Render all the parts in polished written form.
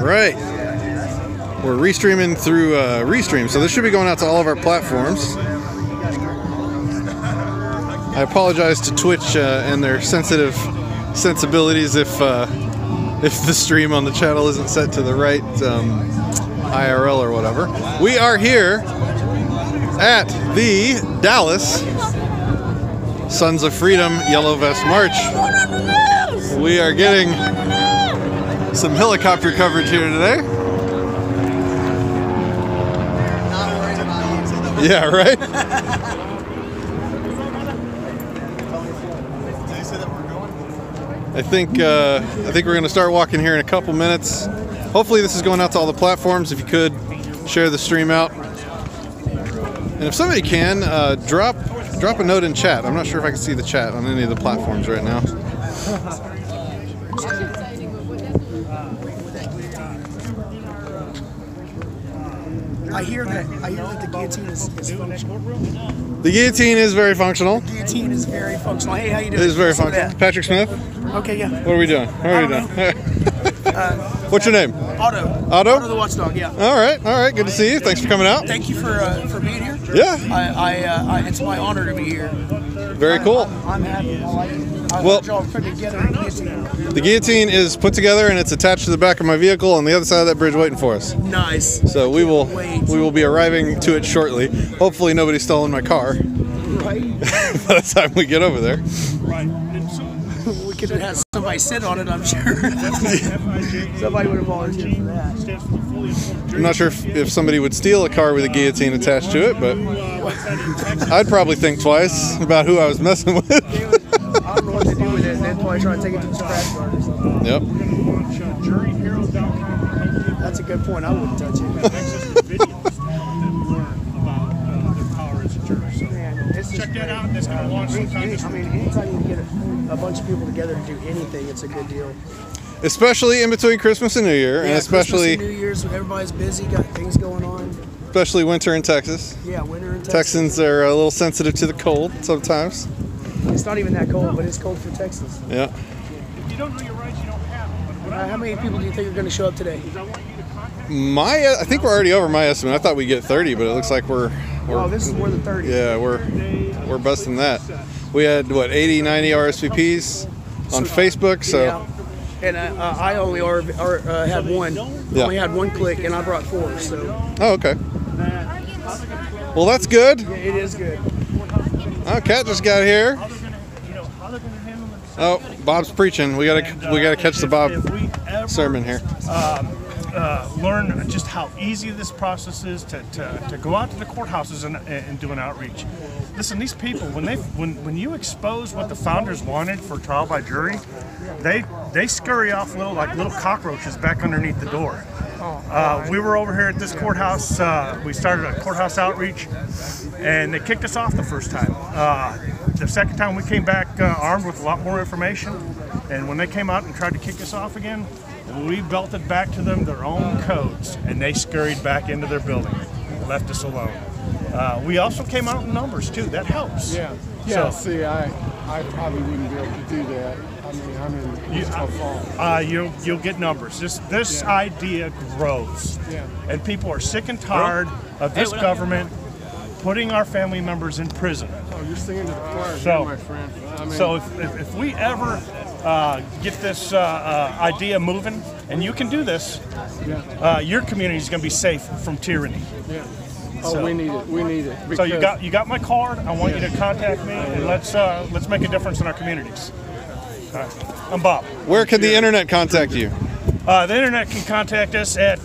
right. We're restreaming through Restream, so this should be going out to all of our platforms. I apologize to Twitch and their sensitive sensibilities if the stream on the channel isn't set to the right IRL or whatever. We are here at the Dallas Sons of Freedom Yellow Vest March. We are getting some helicopter coverage here today. Yeah, right? I think we're going to start walking here in a couple minutes. Hopefully this is going out to all the platforms. If you could, share the stream out. And if somebody can, drop a note in chat. I'm not sure if I can see the chat on any of the platforms right now. I hear that the guillotine is functional. The guillotine is very functional. The guillotine is very functional. Hey, how you doing? It is very functional. Patrick Smith? Okay, yeah. What are we doing? What's your name? Otto. Otto? Otto the Watchdog, yeah. All right. Good to see you. Thanks for coming out. Thank you for being here. Yeah. It's my honor to be here. Very cool. I'm happy. Well, put together a guillotine. The guillotine is put together and it's attached to the back of my vehicle on the other side of that bridge waiting for us. Nice. So we will be arriving to it shortly. Hopefully nobody's stolen my car. Right. By the time we get over there. Right. We could have had somebody sit on it, I'm sure. Somebody would have volunteered for that. I'm not sure if somebody would steal a car with a guillotine attached to it, but I'd probably think twice about who I was messing with. I don't know what to do with it. They'd probably try to take it to the scratch guard or something. Yep. That's a good point. I wouldn't touch it. Check that out. That's going to launch some kind of... I mean, anytime you get a bunch of people together to do anything, it's a good deal. Especially in between Christmas and New Year, yeah, and especially Christmas and New Year's when everybody's busy, got things going on. Especially winter in Texas. Yeah, winter in Texas. Texans are a little sensitive to the cold sometimes. It's not even that cold, but it's cold for Texas. Yeah. If you don't know your rights, you don't have them. How many people do you think are going to show up today? I think we're already over my estimate. I thought we'd get 30, but it looks like we're this is more than 30. Yeah, we're busting that. We had 80, 90 RSVPs on Facebook, so. Yeah. And I only had one. Yeah. Only had one click, and I brought 4. So. Oh, okay. Well, that's good. Yeah, it is good. Oh, Kat just got here. Oh, Bob's preaching. We gotta catch the Bob sermon here. Learn just how easy this process is to go out to the courthouses and do an outreach. Listen, these people, when you expose what the founders wanted for trial by jury, they scurry off like little cockroaches back underneath the door. We were over here at this courthouse. We started a courthouse outreach, and they kicked us off the first time. The second time we came back armed with a lot more information, and when they came out and tried to kick us off again, we belted back to them their own codes, and they scurried back into their building, left us alone. We also came out in numbers too. That helps. Yeah. So, see, I probably wouldn't be able to do that. I mean, I'm in tough fall. You'll get numbers. This idea grows, and people are sick and tired of this government putting our family members in prison. Oh, you're singing to the choir, so, my friend. I mean, so if we ever get this idea moving, and you can do this, your community is going to be safe from tyranny. Yeah. Oh, we need it. We need it. So you got my card. I want you to contact me, and let's make a difference in our communities. All right. I'm Bob. Where can the internet contact you? The internet can contact us at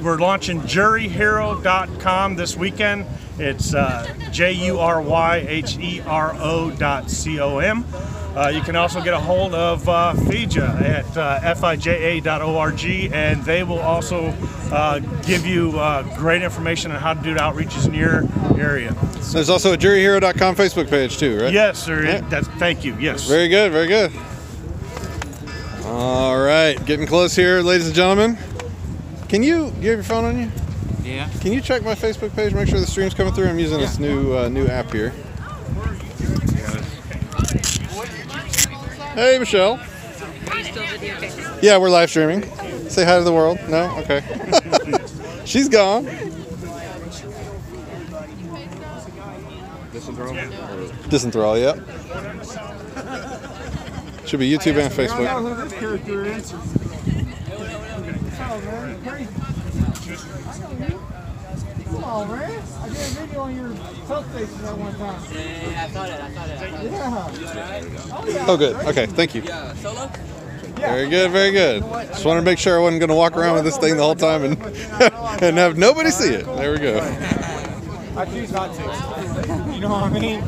we're launching juryhero.com this weekend. It's juryhero.com. You can also get a hold of FIJA at fija.org, and they will also give you great information on how to do outreaches in your area. There's also a juryhero.com Facebook page too, right? Yes, sir. Yeah. Thank you. Yes. Very good. Very good. All right, getting close here, ladies and gentlemen. Do you have your phone on you? Yeah. Can you check my Facebook page, make sure the stream's coming through? I'm using this new app here. Hey, Michelle. Yeah, we're live streaming. Say hi to the world. No? Okay. She's gone. Disenthrall, yep. Should be YouTube and Facebook. I don't know who this character is. Oh, man. Come on, man. I did a video on your substation that one time. Yeah, I thought it. Yeah. Oh, good. Okay, thank you. Solo? Very good, very good. Just wanted to make sure I wasn't going to walk around with this thing the whole time and and have nobody see it. There we go. I choose not to. You know what I mean?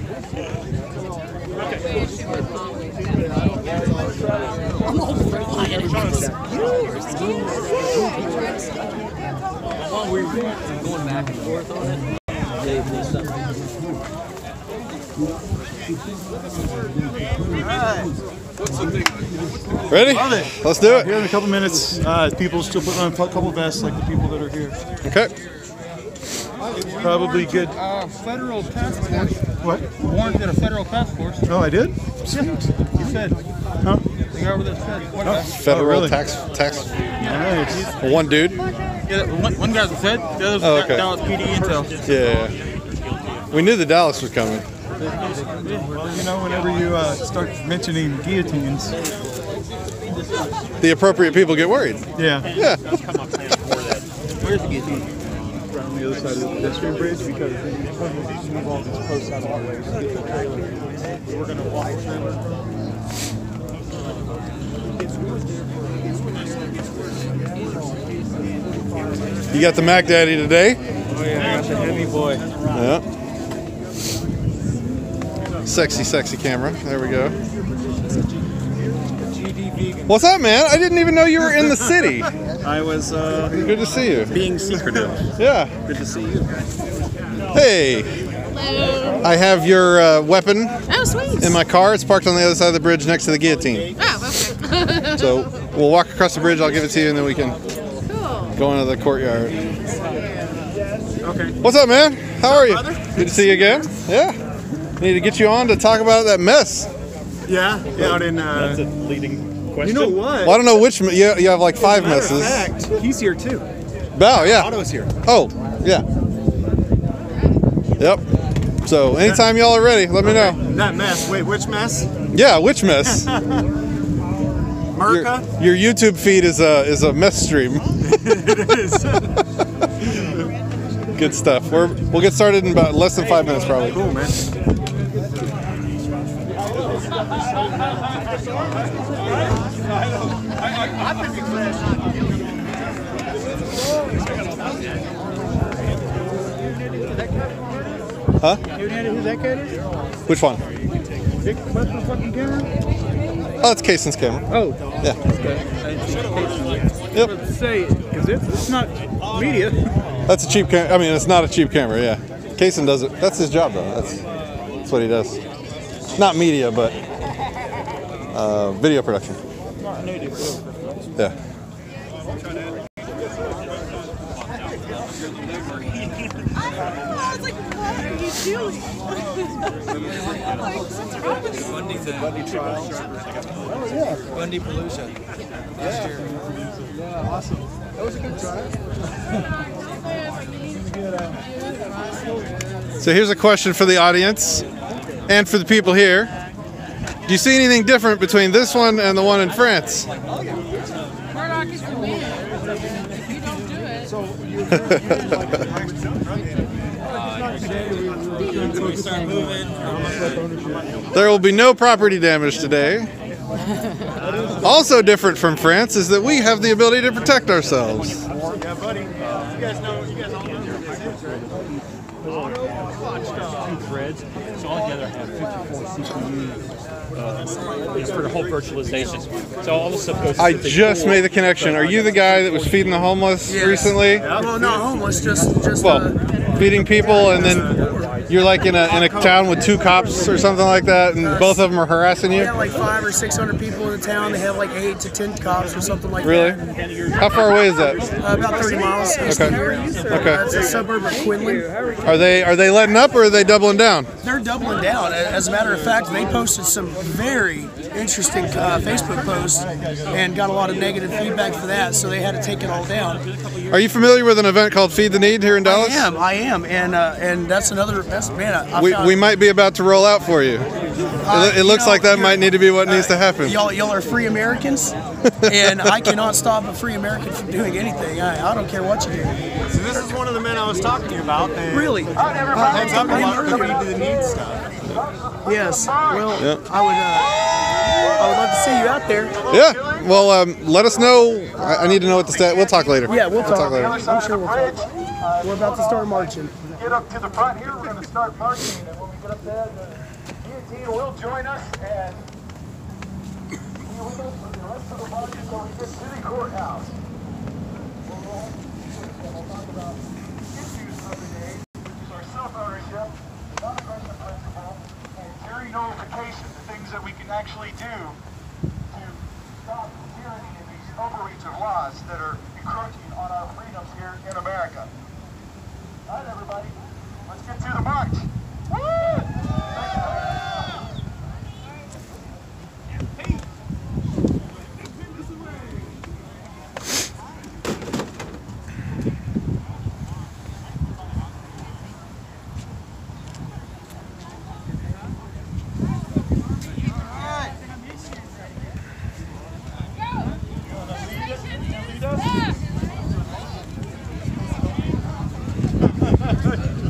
Going back and forth on it. Ready? Let's do it. Here in a couple minutes, people still putting on a couple vests like the people that are here. Okay. Probably good. Federal task force. What? Warranted a federal task force. Oh, I did? You said. Huh? The guy over there said. One guy. Federal really? tax. Nice. One dude. Yeah, one guy's a Fed. The other's okay. Dallas PD Intel. Yeah. We knew the Dallas was coming. Well, you know, whenever you start mentioning guillotines. The appropriate people get worried. Yeah. Yeah. Where's the guillotine? Right on the other side of the pedestrian bridge because we move all these posts out of our way. So we're going to walk through. You got the Mac Daddy today? Oh, yeah, I got the heavy boy. Yeah. Sexy, sexy camera. There we go. What's up, man? I didn't even know you were in the city. I was Good to see you. being secretive. Yeah. Good to see you. Hey. Hello. I have your weapon Oh, sweet. in my car. It's parked on the other side of the bridge next to the guillotine. Oh, okay. So we'll walk across the bridge. I'll give it to you, and then we can Cool. go into the courtyard. Okay. What's up, man? How are you? Good to see you again. Yeah. Need to get you on to talk about that mess. Yeah, out in. That's a leading question. You know what? Well, I don't know which. You have like 5 messes. In fact, he's here too. Bow, yeah. Otto's here. Oh, yeah. Yep. So anytime y'all are ready, let me know. That mess. Wait, which mess? Yeah, which mess? Merca? Your YouTube feed is a mess stream. It is. Good stuff. We'll get started in about less than 5 minutes, probably. Cool, man. Huh? You know who that guy is? Which one? Big fucking camera? Oh, it's Kason's camera. Oh. Yeah. Yep. Yep. Say, because it's not media. That's a cheap camera. I mean, it's not a cheap camera. Yeah. Kason does it. That's his job, though. That's what he does. Not media, but video production. Yeah. I was like, what are you doing? Like, what's wrong with you? Bundy thing. Bundy trial. Oh, yeah. Bundy Palooza. Last year. Yeah, awesome. That was a good try. So here's a question for the audience and for the people here. Do you see anything different between this one and the one in France? Murdoch is the man. If you don't do it. There will be no property damage today. Also different from France is that we have the ability to protect ourselves. Yeah, buddy. You guys all know Two threads, so altogether I have 54 CPUs. It's for the whole virtualization. So all the stuff goes. I just made the connection. Are you the guy that was feeding the homeless Yes. recently? Well, not homeless, just Well, feeding people, and then you're like in a town with 2 cops or something like that, and both of them are harassing we you? got like 500 or 600 people in the town. They have like 8 to 10 cops or something like Really? that. How far away is that? About 30 miles east Okay. of here. Okay. It's a suburb of Quinlan. Are they letting up or are they doubling down? They're doubling down. As a matter of fact, they posted some very interesting Facebook post and got a lot of negative feedback for that, so they had to take it all down. Are you familiar with an event called Feed the Need here in Dallas? I am, and that's another. Man, we might be about to roll out for you. It looks like that might need to be what needs to happen. Y'all are free Americans, and I cannot stop a free American from doing anything. I don't care what you do. So this is one of the men I was talking to you about. Really? Heads up a lot of the need stuff. Yes. Well, yep. I would love to see you out there. Yeah. Well, let us know. I need to know what the stat. We'll talk later. Yeah, we'll talk later. I'm sure we'll talk. We're about to start marching. Get up to the front here. We're going to start marching, and when we get up there, the guillotine will join us and be with us for the rest of the march until we get to the courthouse. We'll talk about issues of the day, which is our self-ownership, non-aggression principle, and jury notification, the things that we can actually do to stop tyranny and these overreach of laws that are encroaching on our freedoms here in America. All right, everybody, let's get to the march. Woo!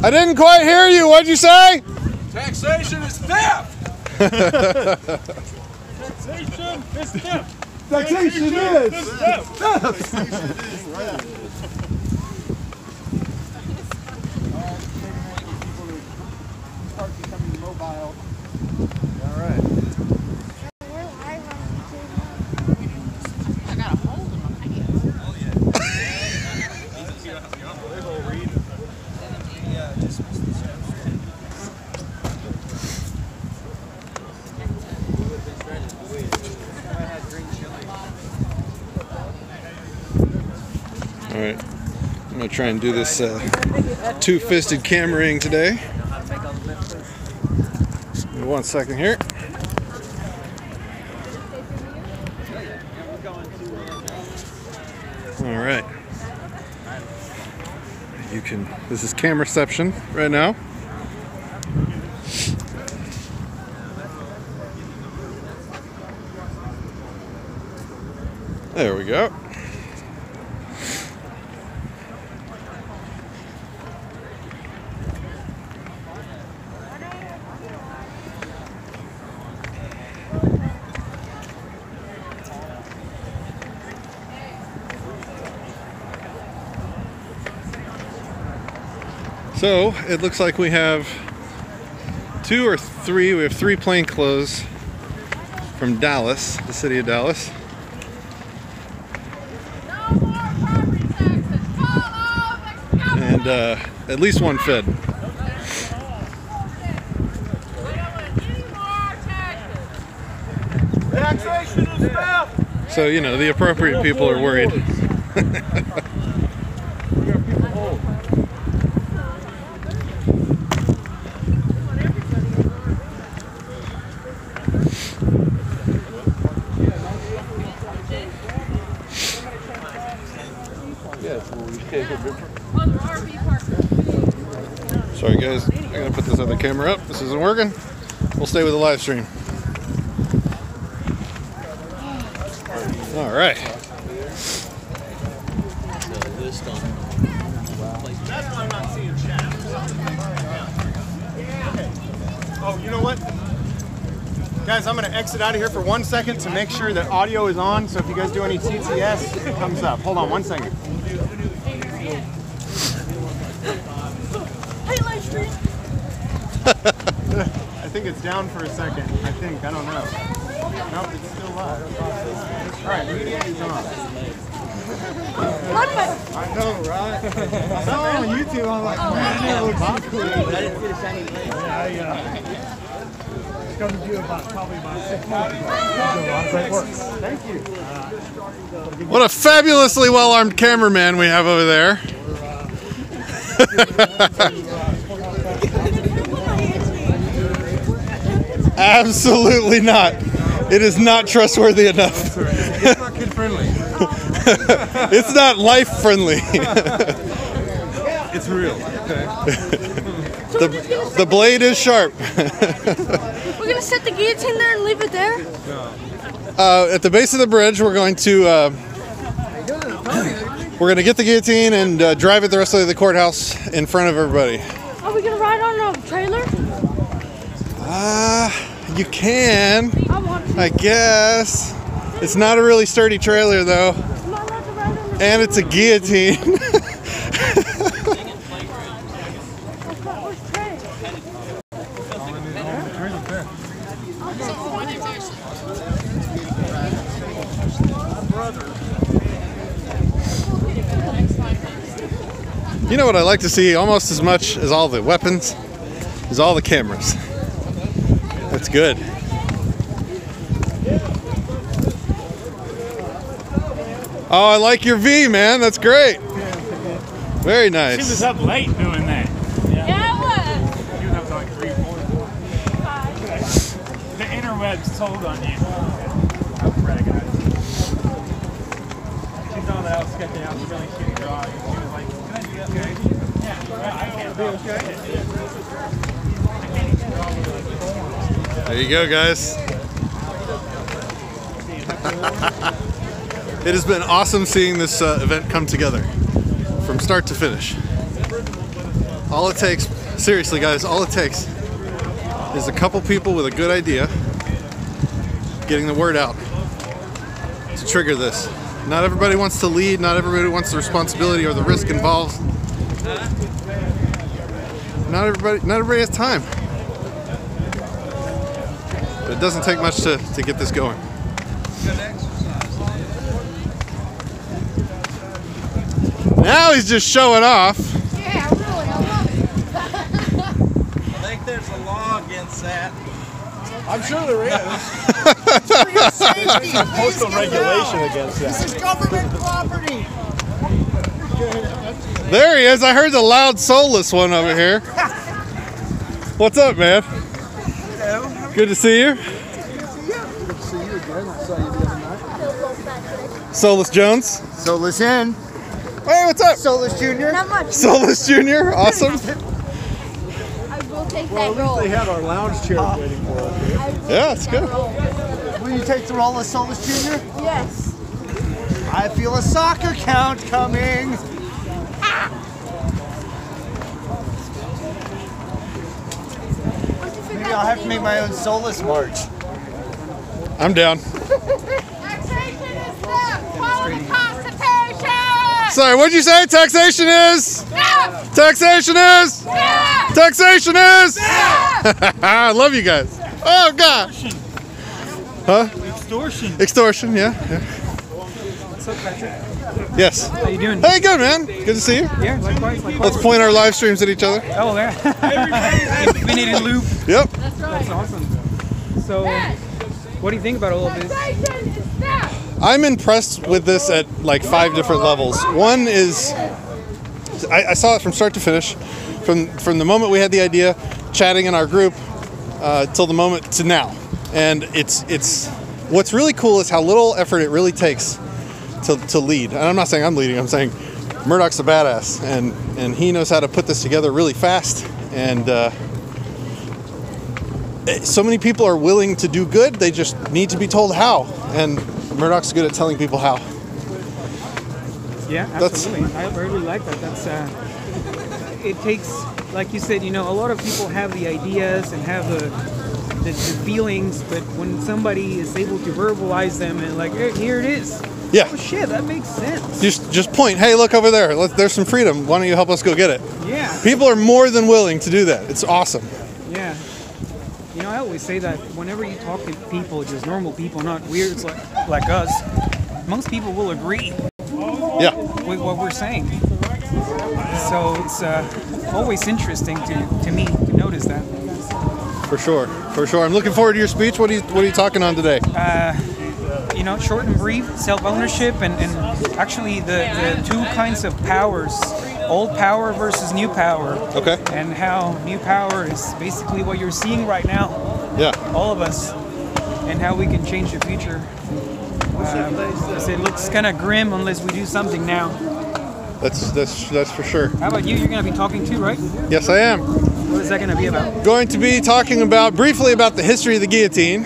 I didn't quite hear you. What'd you say? Taxation is theft! Taxation is theft! Taxation is theft! Start becoming mobile. All right. I got a hole in my pants. Oh, yeah. All right, I'm gonna try and do this two-fisted cameraing today. Give me 1 second here. All right. You can. This is camera reception right now. There we go. So it looks like we have we have three plainclothes from Dallas, the city of Dallas. And at least one fed. Taxation is theft! So, you know, the appropriate people are worried. Sorry guys, I gotta put this other camera up. This isn't working. We'll stay with the live stream. All right. That's why I'm not seeing chat. Oh, you know what? Guys, I'm going to exit out of here for 1 second to make sure that audio is on. So if you guys do any TTS, it comes up. Hold on 1 second. I think it's down for a second. I don't know. Nope, it's still live. All right, media is on. I know, right? I saw it on YouTube. I'm like, man, that looks so cool. I didn't see the shiny blade. Yeah, Come to you probably about 6 months ago. A lot of great work. Thank you. What a fabulously well-armed cameraman we have over there. Absolutely not. It is not trustworthy enough. It's not kid friendly. It's not life friendly. It's real. The blade is sharp. We're gonna set the guillotine there and leave it there? At the base of the bridge, we're going to get the guillotine and drive it the rest of the courthouse in front of everybody. Are we gonna ride on a trailer? You can, I want to. I guess. It's not a really sturdy trailer though, I'm not allowed to ride on a and it's a guillotine. Where's Trey? You know what I like to see almost as much as all the weapons is all the cameras. That's good. Oh, I like your V, man. That's great. Very nice. She was up late doing that. Yeah, I was. You were up to like 3 or 4. The interwebs told on you. I'm bragging. She saw that I was sketching out the really shitty drawing. She was like, can I do that? Okay. Yeah, I can't be okay. There you go, guys. It has been awesome seeing this event come together from start to finish. All it takes, seriously guys, all it takes is a couple people with a good idea getting the word out to trigger this. Not everybody wants to lead, not everybody wants the responsibility or the risk involved. Not everybody has time. But it doesn't take much to get this going. Now he's just showing off. Yeah, really, I love it. I think there's a law against that. I'm sure there is. Postal regulation against that. This is government property. There he is. I heard the loud, soulless one over here. What's up, man? Hello. Good to see you. Good to see you again. I saw you the other night. Soulless Jones. Soulless in. Hey, what's up? Soulless Junior. Not much. Soulless Junior. Awesome. I will take Well, that at role. least they had our lounge chair waiting for us. Yeah, it's good. Will you take the role of Soulless Junior? Yes. I feel a soccer count coming. Maybe I'll have to make my own Soulless march. I'm down. Taxation is theft. Follow the Constitution. Sorry, what'd you say? Taxation is? Theft. Taxation is? Theft. Taxation is? Theft. I love you guys. Oh, God. Huh? Extortion. Extortion, yeah. What's up, Patrick? Yes. How you doing? Hey, good, man. Good to see you. Yeah, likewise. Let's point our live streams at each other. Oh, there. Infinity loop. Yep. That's awesome. So, what do you think about all of this? Taxation is theft. I'm impressed with this at like 5 different levels. One is, I saw it from start to finish, from the moment we had the idea, chatting in our group, till the moment to now. And it's what's really cool is how little effort it really takes to lead. And I'm not saying I'm leading, I'm saying Murdoch's a badass, and he knows how to put this together really fast. And so many people are willing to do good, they just need to be told how. And Murdoch's good at telling people how. Yeah, absolutely. I really like that. That's it takes, like you said, a lot of people have the ideas and have the feelings, but when somebody is able to verbalize them and like, here it is. Yeah. Oh shit, that makes sense. Just point, hey, look over there. There's some freedom. Why don't you help us go get it? Yeah. People are more than willing to do that. It's awesome. Yeah. I always say that whenever you talk to people, just normal people, not weirds like us, most people will agree Yeah. with what we're saying. So it's always interesting to me to notice that. For sure. I'm looking forward to your speech. What are you talking on today? Short and brief, self-ownership, and actually the two kinds of powers, old power versus new power. Okay. And how new power is basically what you're seeing right now. Yeah. All of us. and how we can change the future. It looks kind of grim unless we do something now. That's for sure. How about you? You're going to be talking too, right? Yes, I am. What is that going to be about? Going to be talking briefly about the history of the guillotine.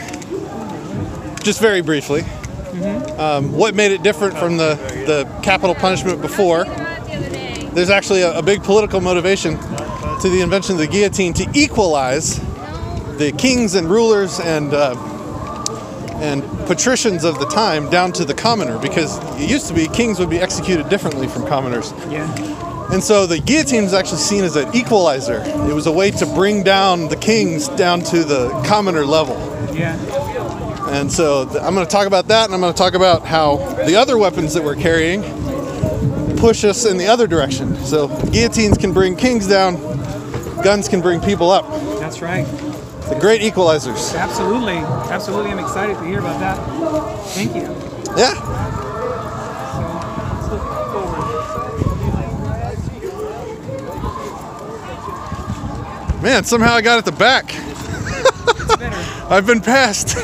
Just very briefly. What made it different from the capital punishment before. There's actually a big political motivation to the invention of the guillotine to equalize the kings and rulers and patricians of the time down to the commoner, because it used to be kings would be executed differently from commoners. Yeah. And so the guillotine is actually seen as an equalizer. It was a way to bring down the kings down to the commoner level. Yeah. And so I'm going to talk about that, and I'm going to talk about how the other weapons that we're carrying push us in the other direction. So guillotines can bring kings down, guns can bring people up. That's right. The great equalizers. Absolutely. Absolutely. I'm excited to hear about that. Thank you. Yeah. Let's look forward. Man, somehow I got at the back. It's better. I've been passed.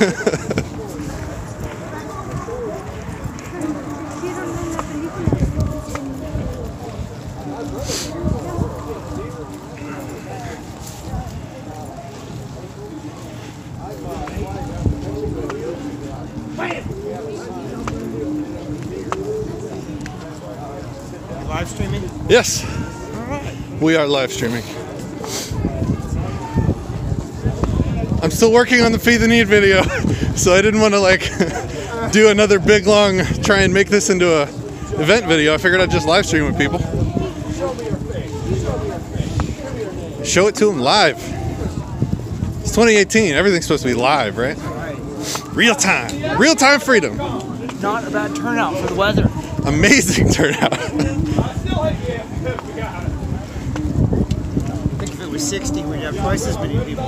Live streaming? Yes. We are live streaming. I'm still working on the Feed the Need video, so I didn't want to like do another big long try and make this into a event video. I figured I'd just live stream with people. Show it to them live. It's 2018. Everything's supposed to be live, right? Real time. Real time freedom. Not a bad turnout for the weather. Amazing turnout. I think if it was 60, we'd have twice as many people.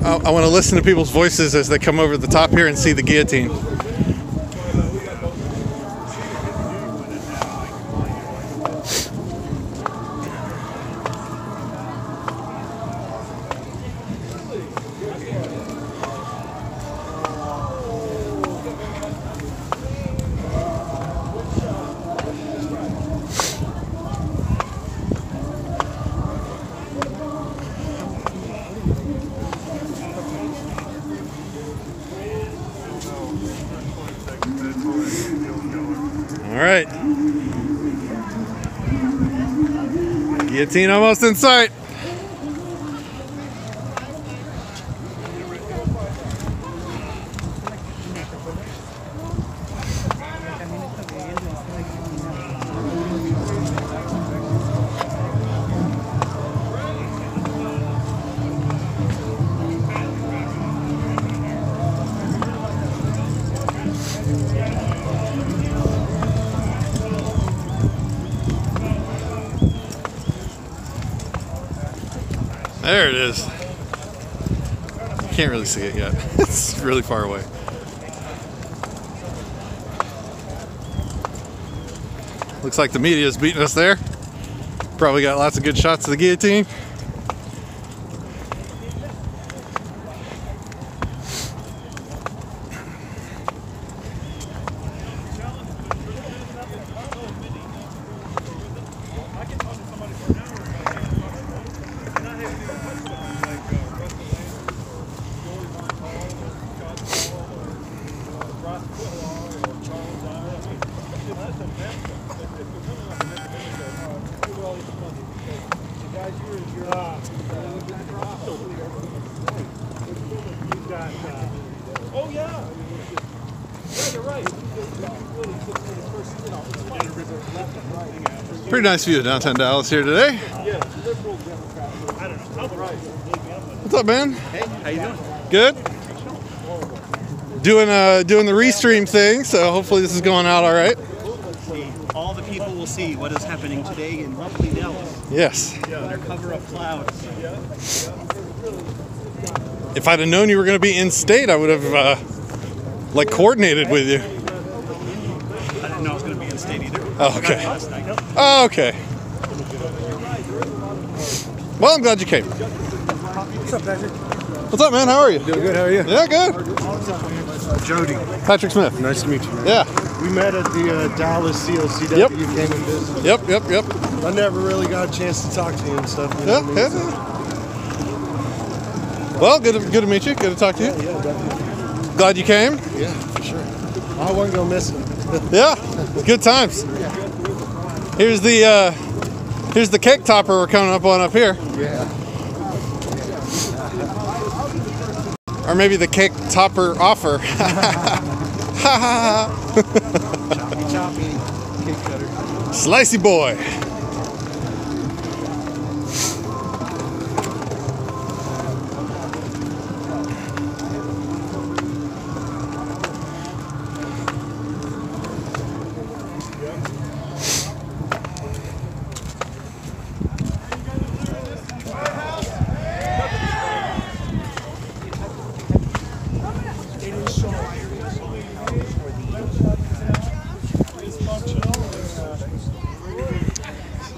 I want to listen to people's voices as they come over the top here and see the guillotine. All right. Guillotine almost in sight. There it is. Can't really see it yet. It's really far away. Looks like the media is beating us there. Probably got lots of good shots of the guillotine. Oh yeah. Yeah, you're right. Pretty nice view of downtown Dallas here today. What's up, man? Hey, how you doing? Good. Doing the restream thing, so hopefully this is going out all right. All the people will see what is happening today in lovely Dallas. Yes. Under cover of clouds. If I'd have known you were going to be in state, I would have like coordinated with you. I didn't know I was going to be in state either. Oh, okay. Last night. Oh, okay. Well, I'm glad you came. What's up, Patrick? What's up, man? How are you? Doing good. How are you? Yeah, good. Jody. Patrick Smith. Nice to meet you, man. Yeah. We met at the Dallas COCW. Yep. You came and visited. Yep. I never really got a chance to talk to you and stuff. You know what I mean? Well, good to meet you. Good to talk to you. Yeah, definitely. Glad you came. Yeah, for sure. I wasn't gonna miss it. Yeah, good times. Here's the cake topper we're coming up on up here. Yeah. Or maybe the cake topper offer. Choppy cake cutter. Slicey boy.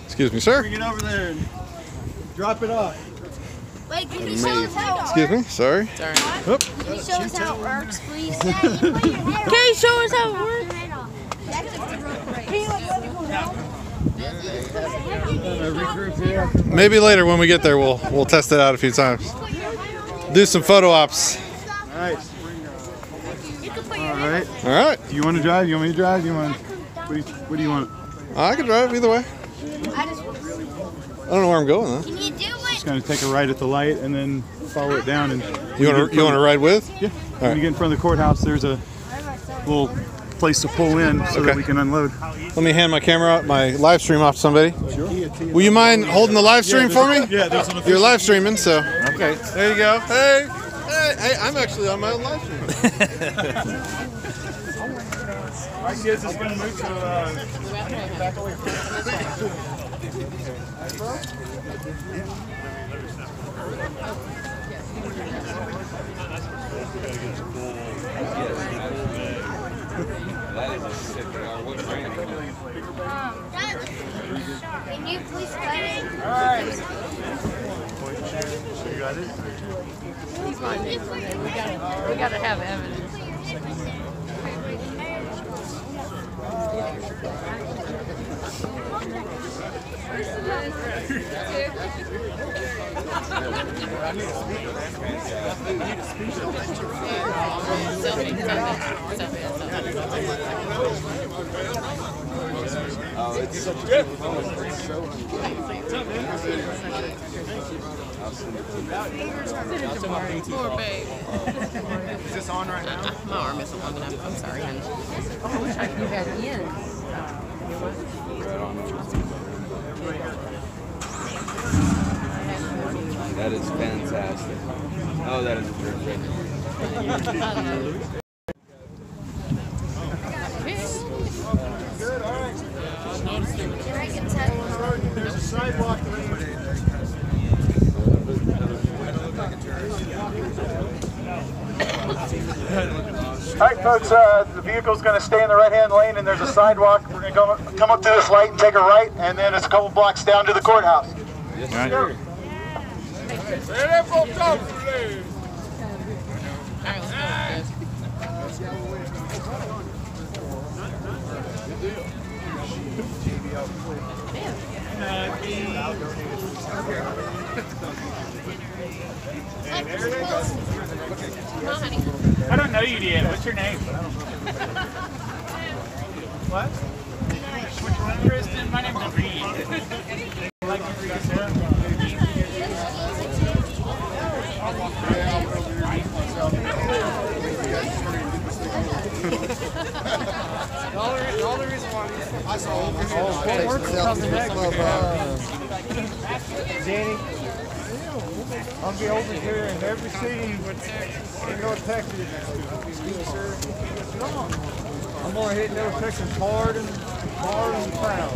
Excuse me, sir. Bring it over there and drop it off. Wait, can you show us how it Excuse me, sorry. Oop. Can you show us how it works, please? Can you show us how it works? Maybe later when we get there, we'll test it out a few times. Do some photo ops. Nice. All right. All right. Do you want to drive? You want me to drive? What do you want? I can drive either way. I don't know where I'm going though. Can you do it? Just gonna take a right at the light and then follow it down. And You want to ride with? Yeah. When you get in front of the courthouse, there's a little place to pull in so that we can unload. Let me hand my camera out, my live stream off to somebody. Sure. Will you mind holding the live stream for me? Yeah, there's an You're live streaming, so. Okay. There you go. Hey, I'm actually on my own live stream. All right, kids, it's gonna move to back away. Can you please cut it? All right. You got it? We gotta have evidence. Oh, it's such a good phone. Poor babe. Is this on right now? My arm isn't long enough. I'm sorry, honey. I wish I could have in. That is fantastic. Oh, that is perfect. Good, all right. There's a sidewalk. All right, folks, the vehicle's going to stay in the right-hand lane, and there's a sidewalk. We're going to come up to this light and take a right, and then it's a couple blocks down to the courthouse. Yes, sir. I don't know you yet. What's your name? What? Which one, Kristen? My name's Reed. Like you, Reed, sir? All the reason why I saw Danny, I'll be over here in every city in North Texas. I'm going to hit North Texas hard and proud.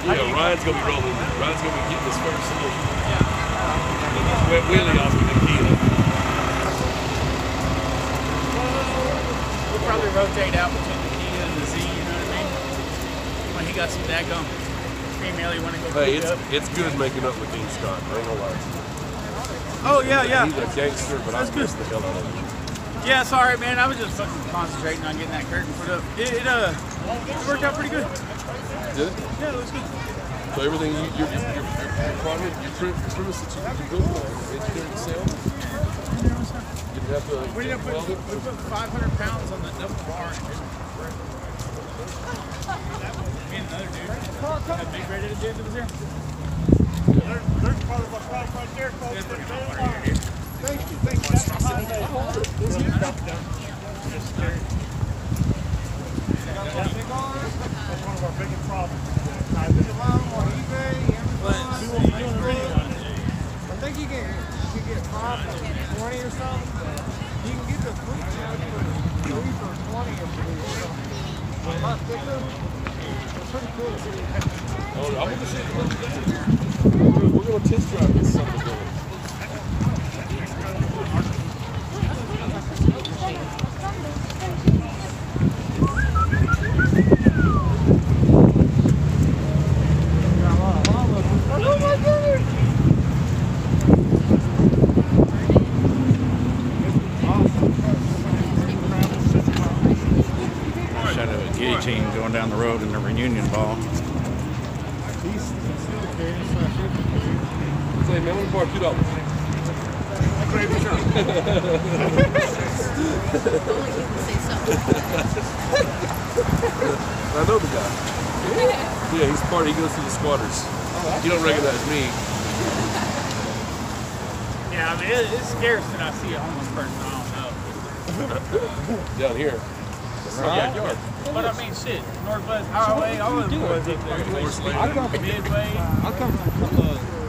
Yeah, Ryan's gonna be rolling. Ryan's gonna be getting his first little wet wheelie off of the key. We'll probably rotate out between the Kia and the Z, you know what I mean? When he got some daggum female he want to go Hey, pick up. it's good making up with Dean Scott. I ain't gonna lie to you. Oh, yeah, yeah. He's a gangster, but I miss the hell out of him. Yeah, sorry, man. I was just fucking concentrating on getting that curtain put up. It worked out pretty good. Did it? Yeah, it was good. So everything your climate, your premise that you built on, engineering sale, you didn't have to We put 500 pounds on the double bar. Me and another dude. That big ready to do that was there. There's part of my product right there, folks. Thank you. That's one of our biggest problems. I think you can get 5 for 20 or something. You can get the fleet now for 3 for 20 if you do. A lot thicker. It's pretty cool. Oh, I'm gonna see. We're gonna test drive this something going. Shadow of Guillotine going down the road in the reunion ball. Say, man, we bought $2. I know the guy. Yeah, he's part. He goes to the squatters. You don't recognize me. Yeah, I mean, it's scarce that I see a homeless person I don't know. Down here. Yeah, but I mean, shit, Northwest Highway, all of the boys up there. I come from Midway. I come from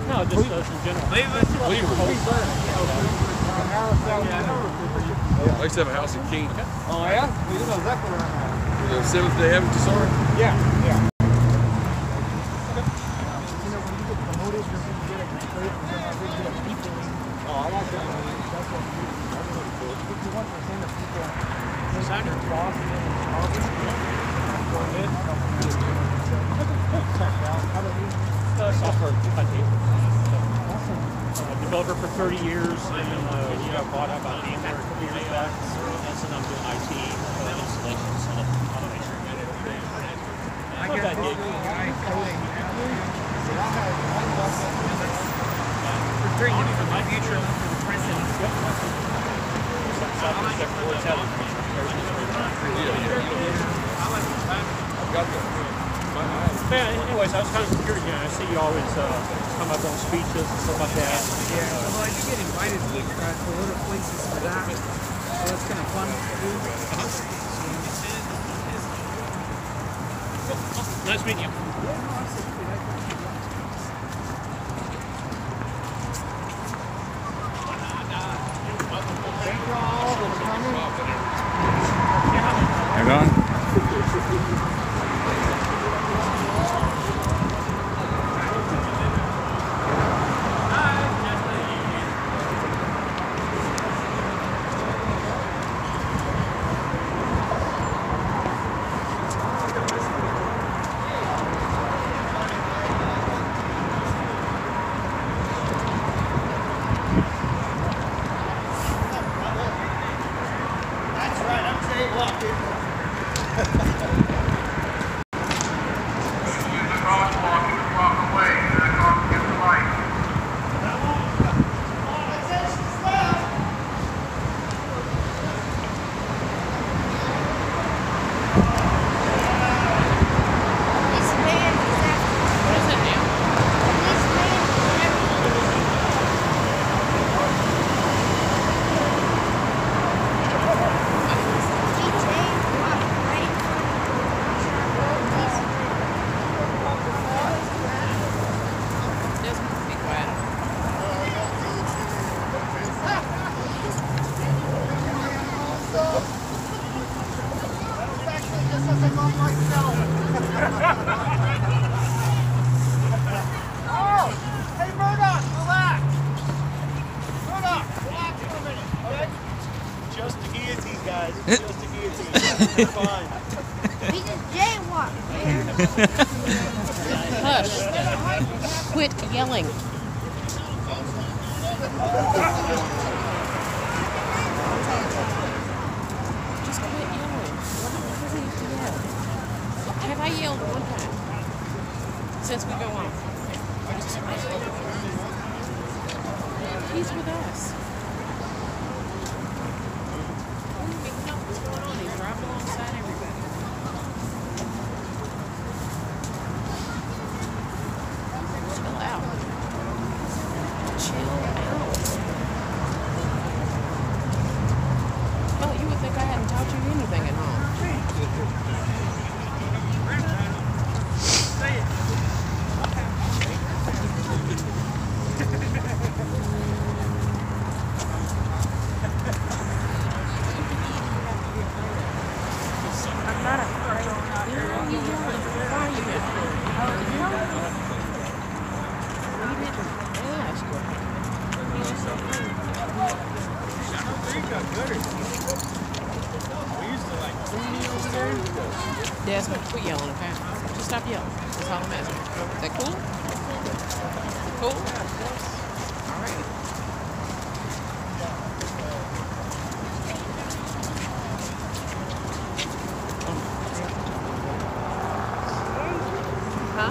no, just in general. Cleveland. I used to have a house in King. Oh yeah? We know exactly where I'm at. The 7th Day Adventist, sorry? Yeah, yeah. Oh, I like that one. That's what 51% of people designer cross and then Software developer for 30 years, and then you got bought out by a couple years back. And so I'm doing IT installations and automation. I got that gig. For training for my future for the president. Yeah, anyways, I was kind of curious, you know, I see you always come up on speeches and stuff like that. Yeah, well, I do get invited to other places for that, so it's kind of fun to do. Nice meeting you. You're going? We just jaywalked, man. Hush. Quit yelling. Just quit yelling. What do you yell? Have I yelled one time since we go on? He's with us. We know what's going on. He's right alongside everybody. Chill out. Chill out. Well, you would think I hadn't taught you anything at home. I'm not afraid. Why are you yelling? Why are you yelling? We didn't ask. Desmond, quit yelling, okay? Just stop yelling. That's all I'm asking. Is that cool? Cool? All right. Huh?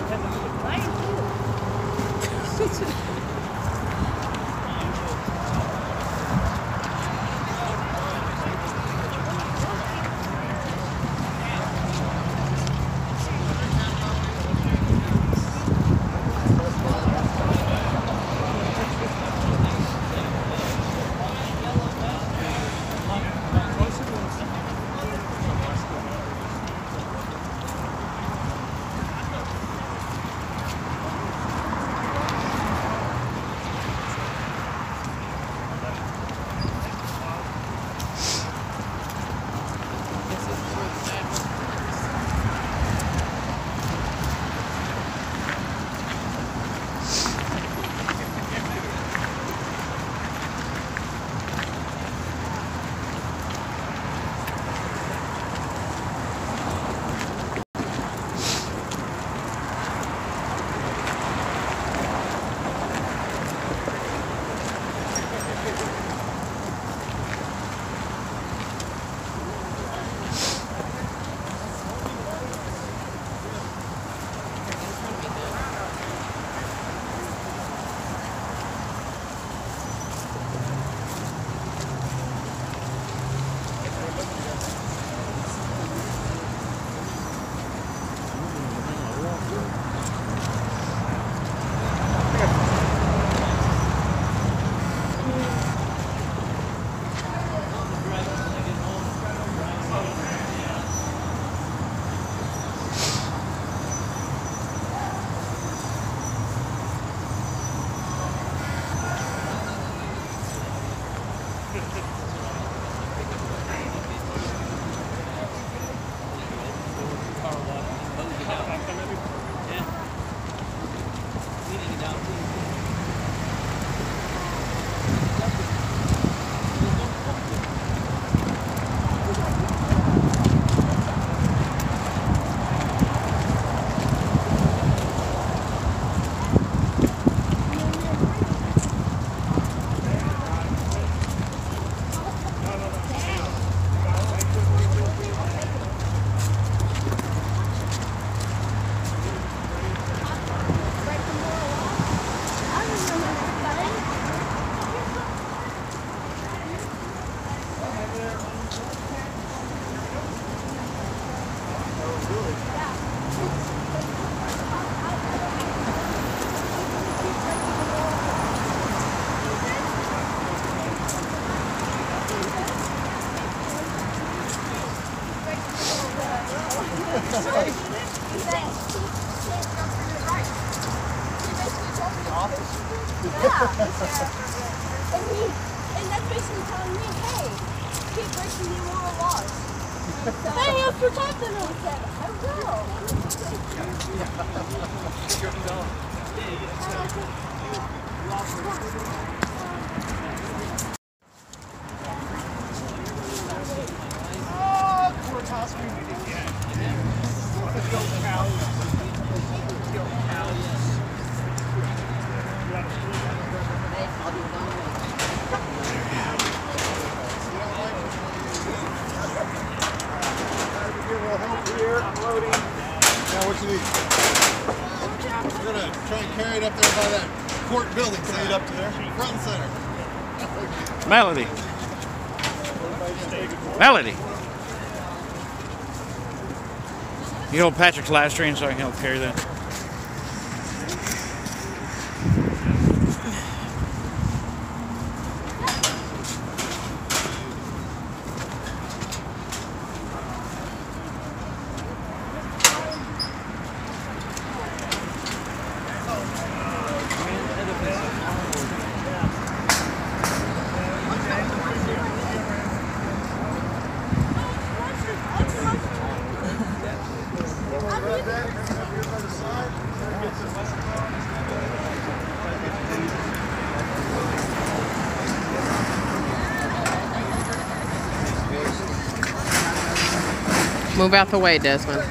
And that's basically telling me, hey, keep breaking the immoral laws. Hey, after talking to him, said, I will. up there by that court building. Say it up to there. Front and center. Melody. Melody. You hold Patrick's live stream so I can help carry that. Move out the way, Desmond.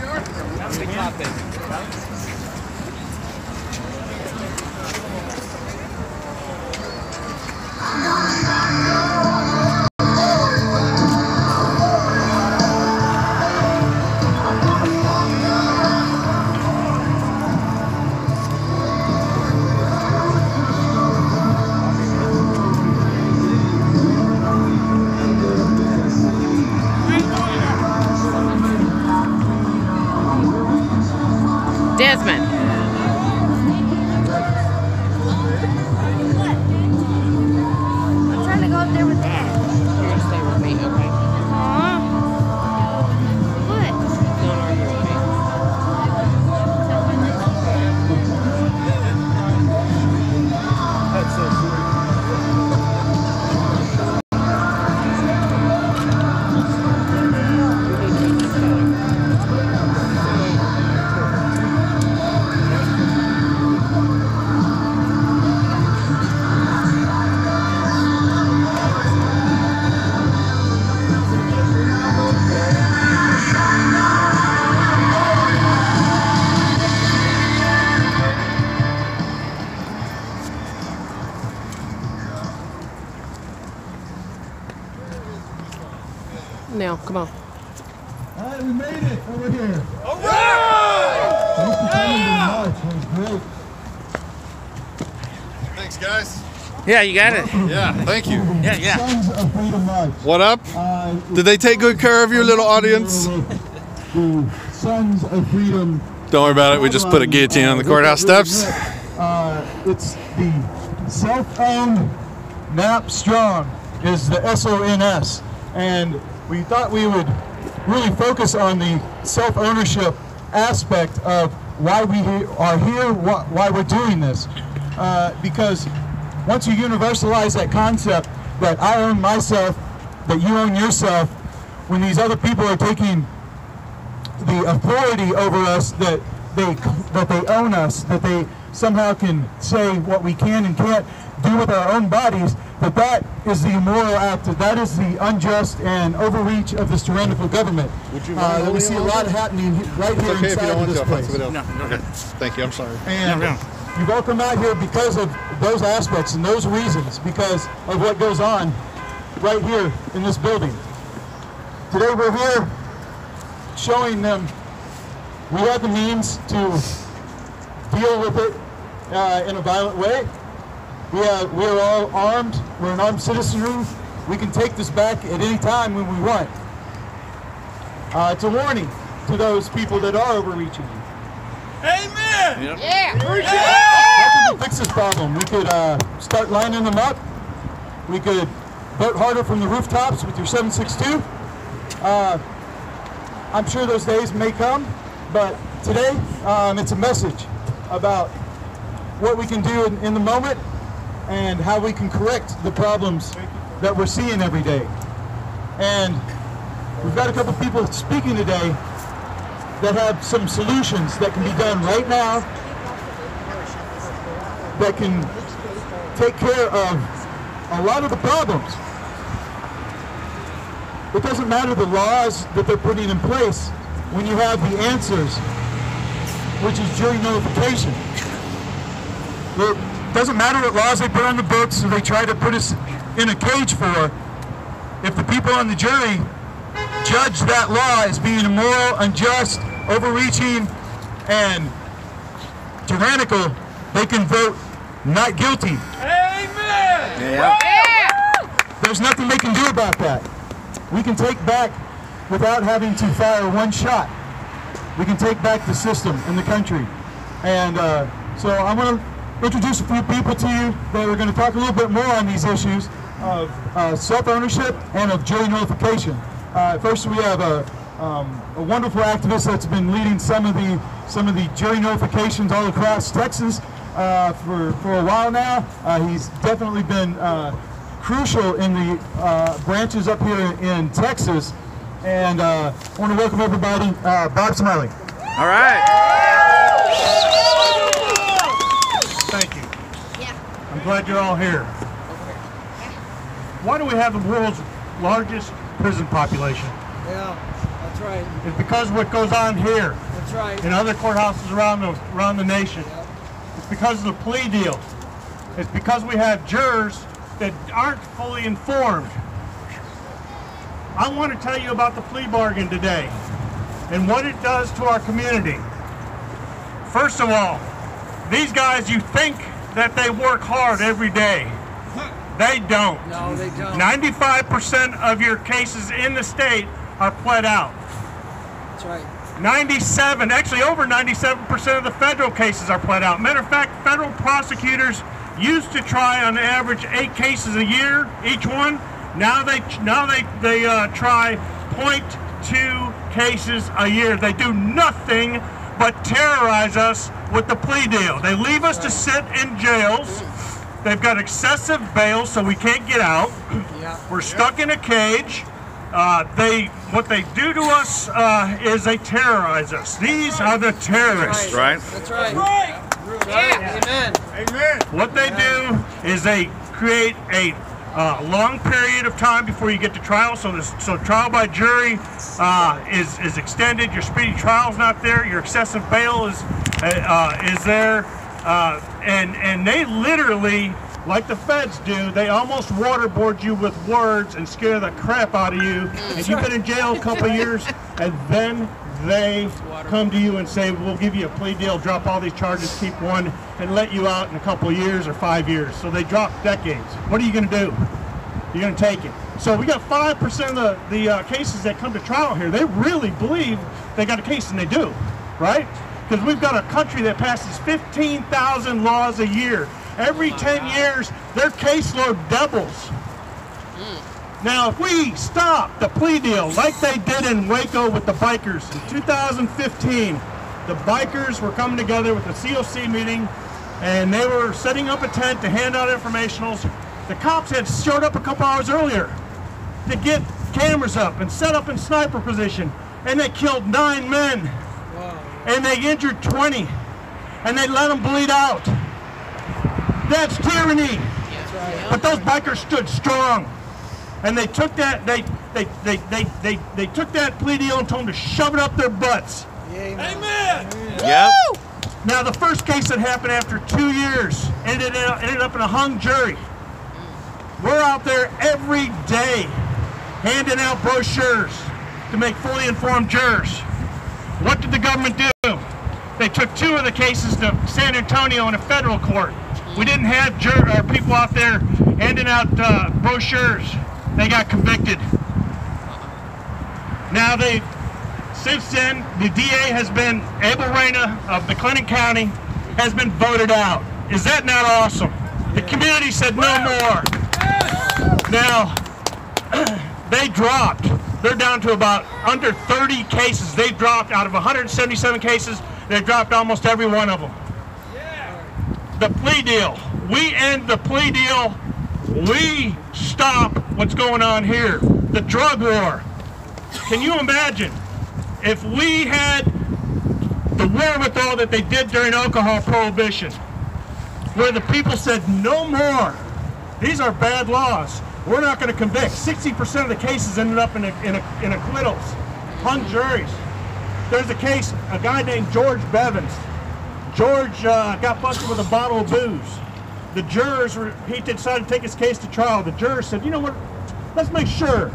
Desmond. I'm trying to go up there with Dad. You're gonna stay with me, okay? What? Don't argue with me. That's so sweet. Now, come on. All right, we made it over here. All right! Thanks for coming to the march. It was great. Thanks, guys. Yeah, you got it. Yeah, thank you. Yeah. Sons of Freedom March. What up? Did they take good care of your little audience? The Sons of Freedom. Don't worry about it. We just put a guillotine on the courthouse steps. It's the self-owned NAP Strong is the S.O.N.S. And we thought we would really focus on the self-ownership aspect of why we are here, why we're doing this. Because once you universalize that concept that I own myself, that you own yourself, when these other people are taking the authority over us, that they own us, that they somehow can say what we can and can't do with our own bodies, that is the immoral act, that is the unjust and overreach of this tyrannical government. Would you mind that we see a lot happening right It's here okay if you inside don't of want this to. I'll find place. somebody else. No, Okay. Thank you. I'm sorry. And you've all come out here because of those aspects and those reasons, because of what goes on right here in this building. Today we're here showing them we have the means to deal with it in a violent way. We are all armed. We're an armed citizenry. We can take this back at any time when we want. It's a warning to those people that are overreaching. Amen! Yep. Yeah! How can we fix this problem? We could start lining them up. We could vote harder from the rooftops with your 762. I'm sure those days may come, but today it's a message about what we can do in the moment and how we can correct the problems that we're seeing every day. And we've got a couple people speaking today that have some solutions that can be done right now that can take care of a lot of the problems. It doesn't matter the laws that they're putting in place when you have the answers, which is jury nullification. It doesn't matter what laws they put on the books or they try to put us in a cage for. If the people on the jury judge that law as being immoral, unjust, overreaching, and tyrannical, they can vote not guilty. Amen! Yeah. There's nothing they can do about that. We can take back, without having to fire one shot, we can take back the system in the country. And so I'm going to introduce a few people to you that are going to talk a little bit more on these issues of self-ownership and of jury notification. First, we have a wonderful activist that's been leading some of the jury notifications all across Texas for a while now. He's definitely been crucial in the branches up here in Texas. And I want to welcome everybody, Bob Smiley. All right. Thank you. I'm glad you're all here. Why do we have the world's largest prison population? Yeah, that's right. It's because of what goes on here. That's right. In other courthouses around the nation. It's because of the plea deal. It's because we have jurors that aren't fully informed. I want to tell you about the plea bargain today and what it does to our community. First of all, these guys, you think that they work hard every day. They don't. No, they don't. 95% of your cases in the state are pled out. That's right. 97, actually over 97% of the federal cases are pled out. Matter of fact, federal prosecutors used to try on average 8 cases a year, each one. Now they try 0.2 cases a year. They do nothing but terrorize us with the plea deal. They leave us to sit in jails. They've got excessive bail, so we can't get out. We're stuck in a cage. What they do to us is they terrorize us. These are the terrorists. Right. That's right. Right. Amen. Amen. What they do is they create a long period of time before you get to trial. So trial by jury is extended. Your speedy trial is not there. Your excessive bail is there. And they literally, like the feds do, they almost waterboard you with words and scare the crap out of you. And you've been in jail a couple years, and then they come to you and say, we'll give you a plea deal, drop all these charges, keep one, and let you out in a couple of years or 5 years. So they drop decades. What are you going to do? You're going to take it. So we got 5% of the cases that come to trial here. They really believe they got a case, and they do, right? Because we've got a country that passes 15,000 laws a year. Every 10 years, their caseload doubles. Now, if we stop the plea deal like they did in Waco with the bikers in 2015, the bikers were coming together with a COC meeting, and they were setting up a tent to hand out informationals. The cops had showed up a couple hours earlier to get cameras up and set up in sniper position, and they killed 9 men. And they injured 20, and they let them bleed out. That's tyranny. But those bikers stood strong, and they took that they took that plea deal and told them to shove it up their butts. Amen. Yep. Now the first case that happened after 2 years ended up in a hung jury. We're out there every day handing out brochures to make fully informed jurors. What did the government do? They took 2 of the cases to San Antonio in a federal court. We didn't have people out there handing out brochures. They got convicted. Now since then, the DA has been, Abel Reyna of McLennan County, has been voted out. Is that not awesome? The community said no more. Now, they dropped. They're down to about under 30 cases. They've dropped out of 177 cases. They've dropped almost every one of them. The plea deal. We end the plea deal. We stop what's going on here. The drug war. Can you imagine if we had the wherewithal that they did during alcohol prohibition, where the people said no more. These are bad laws. We're not going to convict. 60% of the cases ended up in acquittals, hung juries. There's a case, a guy named George Bevins. George got busted with a bottle of booze. The jurors, he decided to take his case to trial. The jurors said, you know what, let's make sure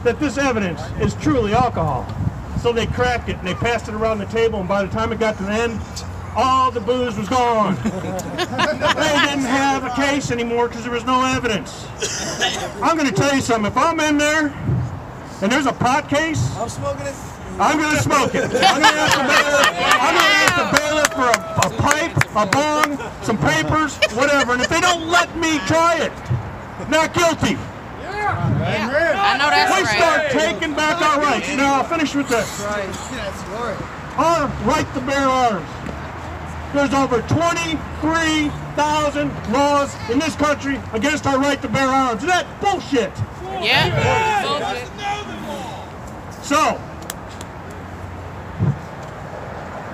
that this evidence is truly alcohol. So they cracked it and they passed it around the table, and by the time it got to the end, all the booze was gone. They didn't have a case anymore because there was no evidence. I'm going to tell you something. If I'm in there and there's a pot case, I'm smoking it. I'm going to smoke it. I'm going to ask the bailiff for a pipe, a bong, some papers, whatever. And if they don't let me try it, not guilty. I know that's We right. start taking back our rights. Now I'll finish with this. Our right to bear arms. There's over 23,000 laws in this country against our right to bear arms. Is that bullshit? Yeah. So,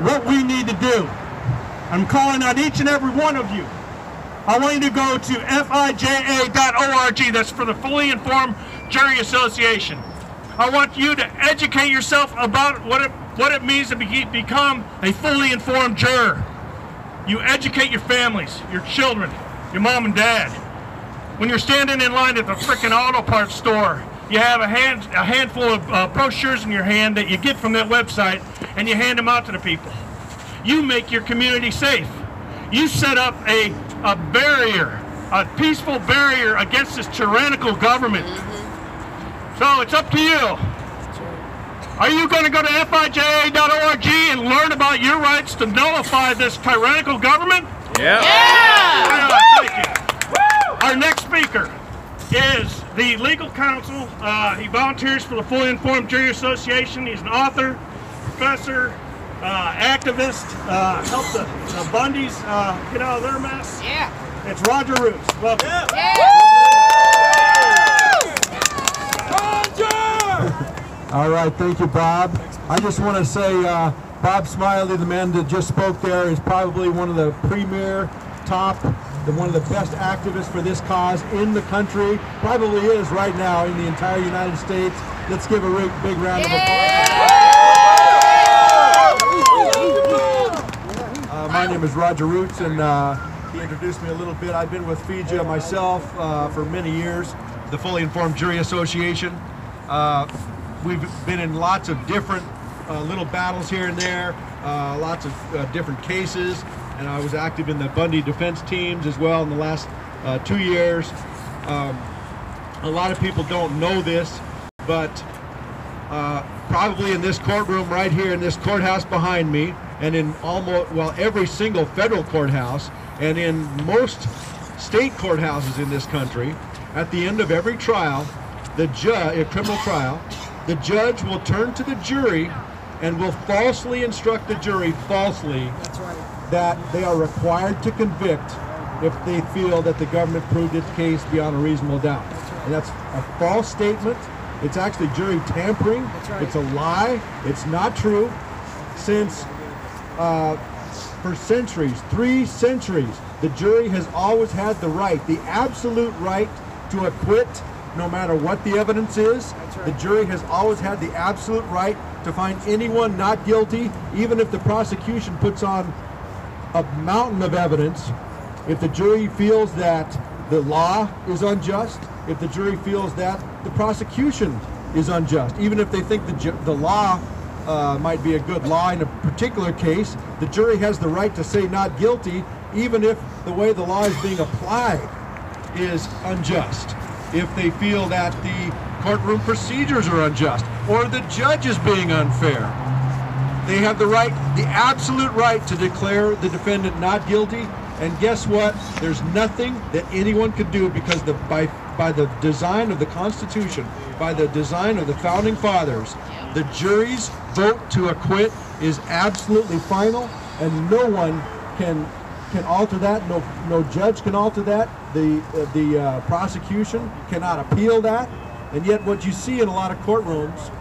what we need to do, I'm calling on each and every one of you. I want you to go to fija.org. That's for the Fully Informed Jury Association. I want you to educate yourself about what it means to become a fully informed juror. You educate your families, your children, your mom and dad. When you're standing in line at the frickin' auto parts store, you have a handful of brochures in your hand that you get from that website, and you hand them out to the people. You make your community safe. You set up a barrier, a peaceful barrier against this tyrannical government. So it's up to you. Are you going to go to fija.org and learn about your rights to nullify this tyrannical government? Yeah. Thank you. Our next speaker is the legal counsel. He volunteers for the Fully Informed Jury Association. He's an author, professor, activist, helped the Bundys get out of their mess. Yeah. It's Roger Roots. Welcome. All right, thank you, Bob. I just want to say Bob Smiley, the man that just spoke there, is probably one of the premier, one of the best activists for this cause in the country. Probably is right now in the entire United States. Let's give a big round of applause. My name is Roger Roots, and he introduced me a little bit. I've been with FIJA myself for many years, the Fully Informed Jury Association. We've been in lots of different little battles here and there, lots of different cases, and I was active in the Bundy defense teams as well in the last 2 years. A lot of people don't know this, but probably in this courtroom right here in this courthouse behind me, and in every single federal courthouse, and in most state courthouses in this country, at the end of every trial, a criminal trial, the judge will turn to the jury and will falsely instruct the jury, that they are required to convict if they feel that the government proved its case beyond a reasonable doubt. And that's a false statement. It's actually jury tampering. It's a lie. It's not true. Since for centuries, 3 centuries, the jury has always had the right, the absolute right to acquit no matter what the evidence is. The jury has always had the absolute right to find anyone not guilty, even if the prosecution puts on a mountain of evidence. If the jury feels that the law is unjust, if the jury feels that the prosecution is unjust, even if they think the law might be a good law in a particular case, the jury has the right to say not guilty, even if the way the law is being applied is unjust. If they feel that the courtroom procedures are unjust, or the judge is being unfair, they have the right, the absolute right, to declare the defendant not guilty. And guess what? There's nothing that anyone could do, because by the design of the Constitution, by the design of the Founding Fathers, the jury's vote to acquit is absolutely final, and no one can alter that. No judge can alter that. The prosecution cannot appeal that. And yet what you see in a lot of courtrooms,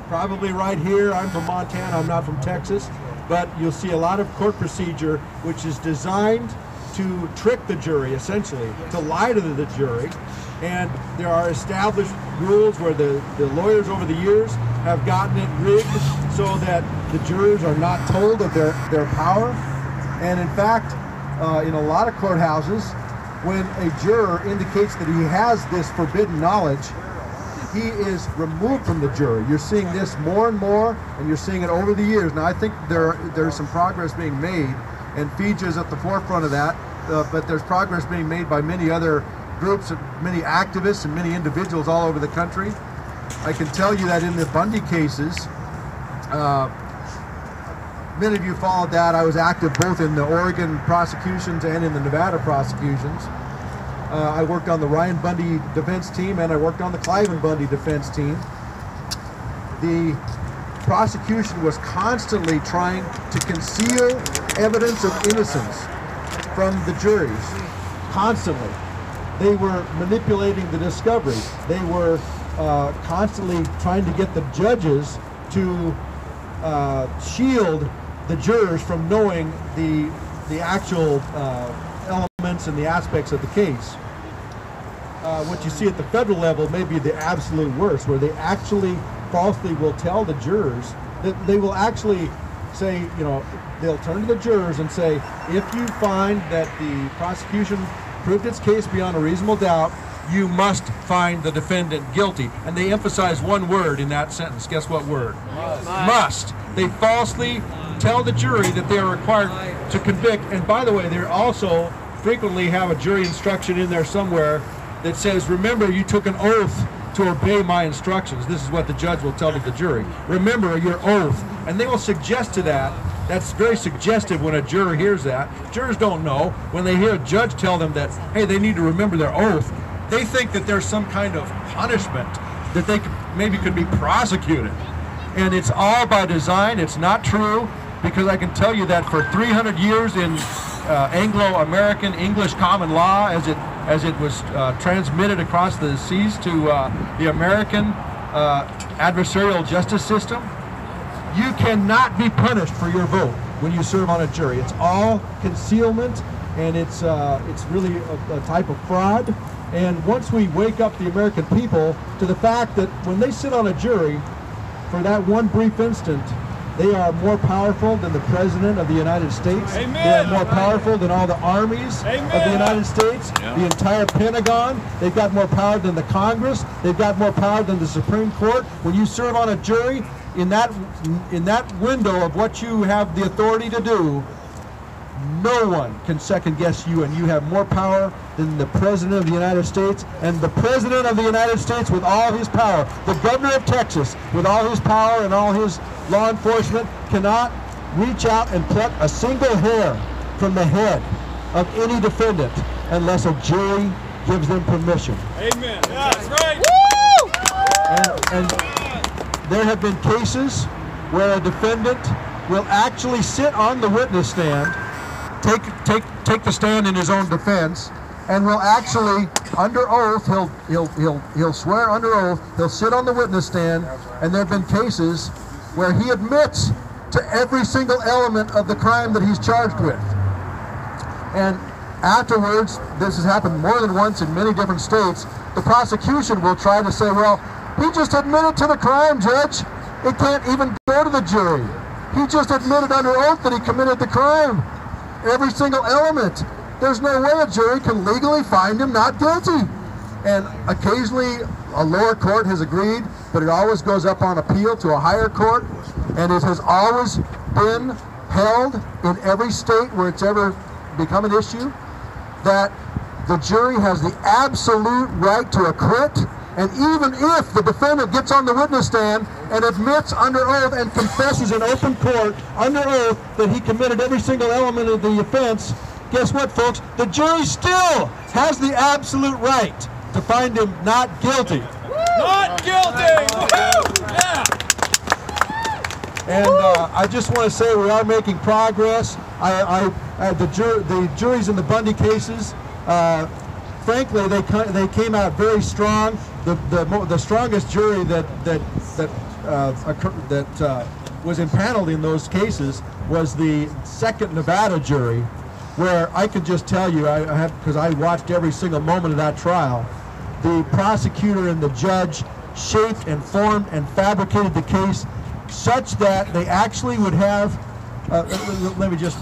probably right here, I'm from Montana, I'm not from Texas, but you'll see a lot of court procedure which is designed to trick the jury, essentially, to lie to the jury. And there are established rules where the lawyers over the years have gotten it rigged so that the jurors are not told of their power. And in fact, in a lot of courthouses, when a juror indicates that he has this forbidden knowledge, he is removed from the jury. You're seeing this more and more, and you're seeing it over the years. Now, I think there's some progress being made, and Fiji is at the forefront of that. But there's progress being made by many other groups, many activists, and many individuals all over the country. I can tell you that in the Bundy cases, many of you followed that. I was active both in the Oregon prosecutions and in the Nevada prosecutions. I worked on the Ryan Bundy defense team, and I worked on the Cliven Bundy defense team. The prosecution was constantly trying to conceal evidence of innocence from the juries. Constantly. They were manipulating the discovery. They were constantly trying to get the judges to shield the jurors from knowing the actual elements and the aspects of the case. What you see at the federal level may be the absolute worst, where they actually falsely will tell the jurors that they will actually say, you know, they'll turn to the jurors and say, if you find that the prosecution proved its case beyond a reasonable doubt, you must find the defendant guilty. And they emphasize one word in that sentence. Guess what word? Must. They falsely tell the jury that they are required to convict. And by the way, they also frequently have a jury instruction in there somewhere that says, remember, you took an oath to obey my instructions. This is what the judge will tell the jury. Remember your oath. And they will suggest to that. That's very suggestive when a juror hears that. Jurors don't know. When they hear a judge tell them that, hey, they need to remember their oath, they think that there's some kind of punishment, that they maybe could be prosecuted. And it's all by design. It's not true, because I can tell you that for 300 years in Anglo-American English common law, as it was transmitted across the seas to the American adversarial justice system, you cannot be punished for your vote when you serve on a jury. It's all concealment, and it's really a type of fraud. And once we wake up the American people to the fact that when they sit on a jury, for that one brief instant, they are more powerful than the President of the United States. Amen. They are more powerful than all the armies of the United States, the entire Pentagon. They've got more power than the Congress. They've got more power than the Supreme Court. When you serve on a jury, in that window of what you have the authority to do, no one can second guess you, and you have more power than the President of the United States. And the President of the United States, with all his power, the Governor of Texas, with all his power and all his law enforcement, cannot reach out and pluck a single hair from the head of any defendant unless a jury gives them permission. Amen. Yeah, that's right. Woo! And there have been cases where a defendant will actually sit on the witness stand, take the stand in his own defense, and will actually, under oath, he'll swear under oath, he'll sit on the witness stand, and there have been cases where he admits to every single element of the crime that he's charged with. And afterwards, this has happened more than once in many different states, the prosecution will try to say, well, he just admitted to the crime, Judge. It can't even go to the jury. He just admitted under oath that he committed the crime. Every single element. There's no way a jury can legally find him not guilty. And occasionally a lower court has agreed, but it always goes up on appeal to a higher court, and it has always been held in every state where it's ever become an issue that the jury has the absolute right to acquit. And even if the defendant gets on the witness stand and admits under oath and confesses in open court under oath that he committed every single element of the offense, guess what, folks? The jury still has the absolute right to find him not guilty. Not guilty! Woo! Yeah! And I just want to say we are making progress. The juries in the Bundy cases, frankly, they came out very strong. The strongest jury that was impaneled in those cases was the second Nevada jury, where I could just tell you, because I watched every single moment of that trial, the prosecutor and the judge shaped and formed and fabricated the case such that they actually would have, let me just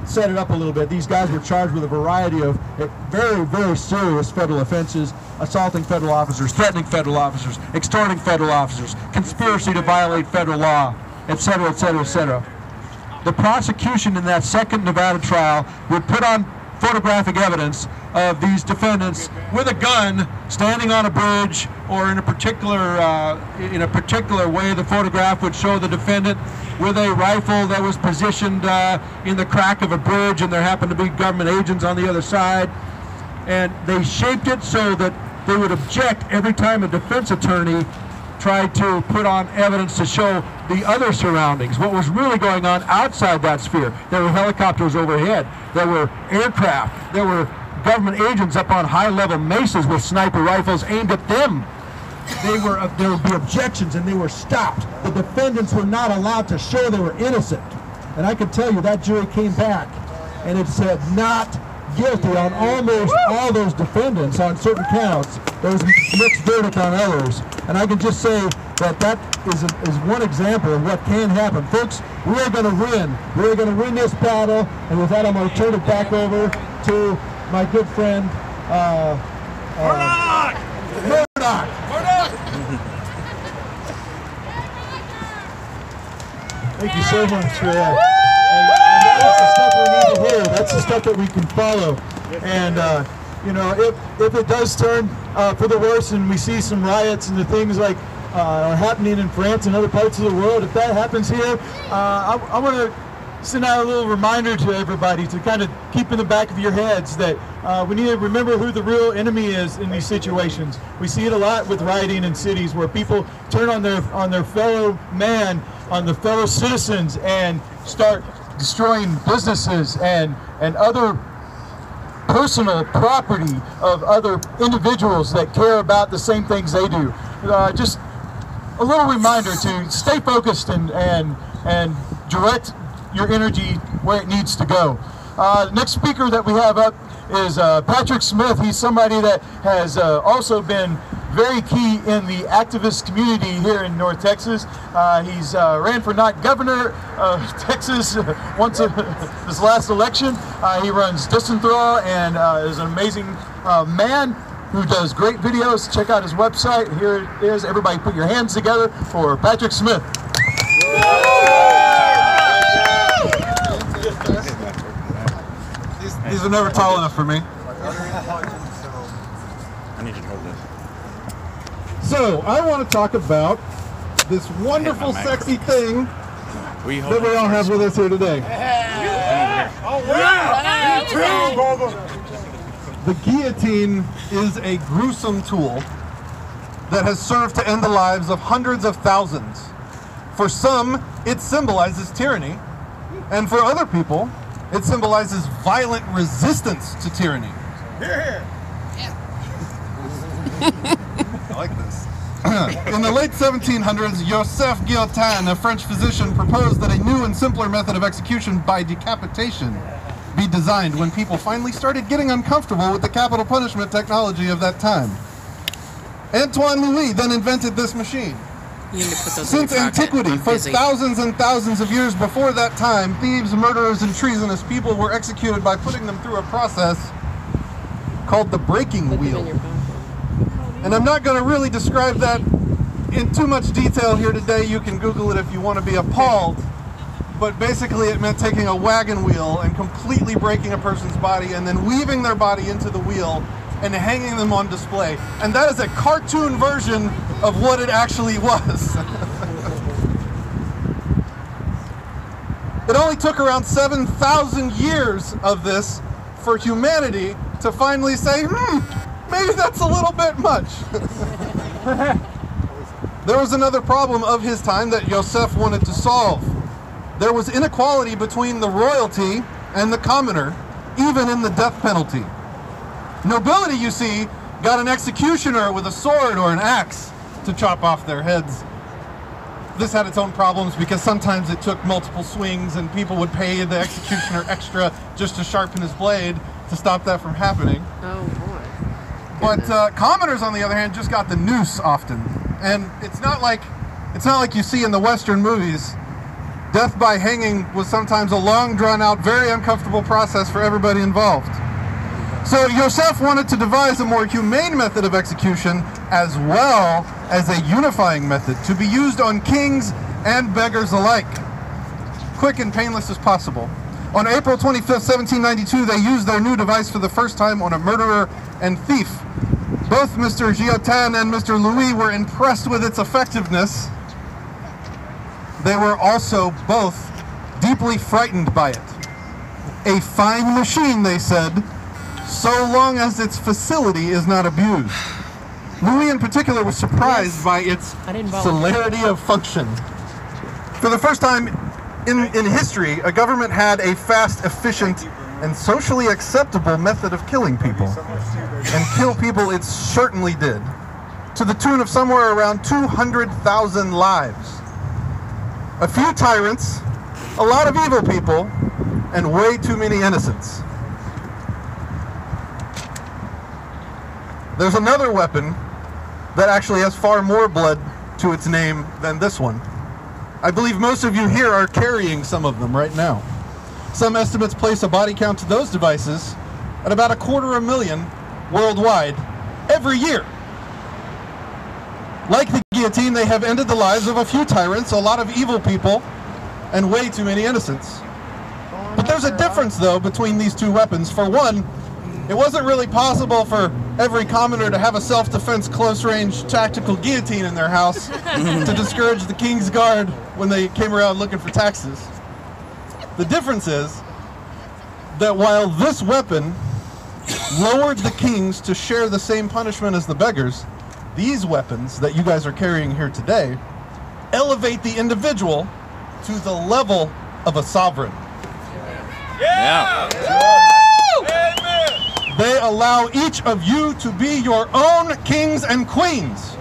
set it up a little bit. These guys were charged with a variety of very, very serious federal offenses: assaulting federal officers, threatening federal officers, extorting federal officers, conspiracy to violate federal law, etc., etc., etc. the prosecution in that second Nevada trial would put on photographic evidence of these defendants with a gun standing on a bridge, or in a particular way the photograph would show the defendant with a rifle that was positioned in the crack of a bridge, and there happened to be government agents on the other side. And they shaped it so that they would object every time a defense attorney tried to put on evidence to show the other surroundings, what was really going on outside that sphere. There were helicopters overhead, there were aircraft, there were government agents up on high-level mesas with sniper rifles aimed at them. There would be objections, and they were stopped. The defendants were not allowed to show they were innocent. And I can tell you that jury came back, and it said not guilty on almost all those defendants on certain counts. There was a mixed verdict on others. And I can just say that that is one example of what can happen. Folks, we are going to win. We are going to win this battle. And with that, I'm going to turn it back over to my good friend, Murdoch! Thank you so much for that. And that's the stuff we need to hear. That's the stuff that we can follow. And you know, if it does turn for the worse, and we see some riots and the things like are happening in France and other parts of the world, if that happens here, I want to send out a little reminder to everybody to kind of keep in the back of your heads that we need to remember who the real enemy is in these situations. We see it a lot with rioting in cities where people turn on their fellow man, on the fellow citizens, and start destroying businesses and other personal property of other individuals that care about the same things they do. Just a little reminder to stay focused and direct your energy where it needs to go. Next speaker that we have up is Patrick Smith. He's somebody that has also been very key in the activist community here in North Texas. He's ran for not governor of Texas once this last election. He runs Disenthrall and is an amazing man who does great videos. Check out his website. Here it is. Everybody put your hands together for Patrick Smith. These are never tall enough for me. I need to hold this. So, I want to talk about this wonderful, sexy thing that we all have with us here today. The guillotine is a gruesome tool that has served to end the lives of hundreds of thousands. For some, it symbolizes tyranny, and for other people, it symbolizes violent resistance to tyranny. Here, here. I like this. In the late 1700s, Joseph Guillotine, a French physician, proposed that a new and simpler method of execution by decapitation be designed when people finally started getting uncomfortable with the capital punishment technology of that time. Antoine Louis then invented this machine. Since antiquity, for thousands and thousands of years before that time, thieves, murderers, and treasonous people were executed by putting them through a process called the breaking wheel. And I'm not going to really describe that in too much detail here today. You can Google it if you want to be appalled. But basically it meant taking a wagon wheel and completely breaking a person's body and then weaving their body into the wheel and hanging them on display. And that is a cartoon version of what it actually was. It only took around 7,000 years of this for humanity to finally say, maybe that's a little bit much. There was another problem of his time that Joseph wanted to solve. There was inequality between the royalty and the commoner, even in the death penalty. Nobility, you see, got an executioner with a sword or an axe to chop off their heads. This had its own problems because sometimes it took multiple swings and people would pay the executioner extra just to sharpen his blade to stop that from happening. Oh boy. But commoners, on the other hand, just got the noose often. And it's not like you see in the Western movies. Death by hanging was sometimes a long, drawn-out, very uncomfortable process for everybody involved. So Joseph wanted to devise a more humane method of execution as well as a unifying method to be used on kings and beggars alike. quick and painless as possible. On April 25th, 1792, they used their new device for the first time on a murderer and thief. Both Mr. Guillotine and Mr. Louis were impressed with its effectiveness. They were also both deeply frightened by it. A fine machine, they said, so long as its facility is not abused. Louis in particular was surprised by its celerity of function. For the first time in history, a government had a fast, efficient, and socially acceptable method of killing people. And kill people it certainly did, to the tune of somewhere around 200,000 lives. A few tyrants, a lot of evil people, and way too many innocents. There's another weapon that actually has far more blood to its name than this one. I believe most of you here are carrying some of them right now. Some estimates place a body count to those devices at about 250,000 worldwide every year. Like the guillotine, they have ended the lives of a few tyrants, a lot of evil people, and way too many innocents. But there's a difference, though, between these two weapons. For one, it wasn't really possible for every commoner to have a self-defense close-range tactical guillotine in their house to discourage the King's Guard when they came around looking for taxes. The difference is that while this weapon lowered the kings to share the same punishment as the beggars, these weapons that you guys are carrying here today elevate the individual to the level of a sovereign. Yeah. They allow each of you to be your own kings and queens,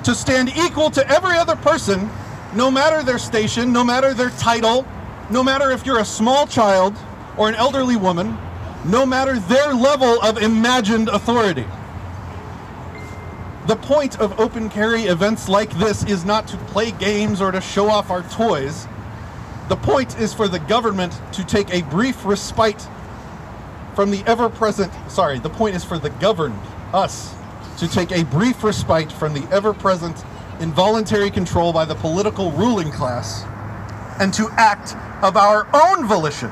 to stand equal to every other person, no matter their station, no matter their title, no matter if you're a small child or an elderly woman, no matter their level of imagined authority. The point of open carry events like this is not to play games or to show off our toys. The point is for the government to take a brief respite from the the point is for the governed, us, to take a brief respite from the ever-present involuntary control by the political ruling class and to act of our own volition.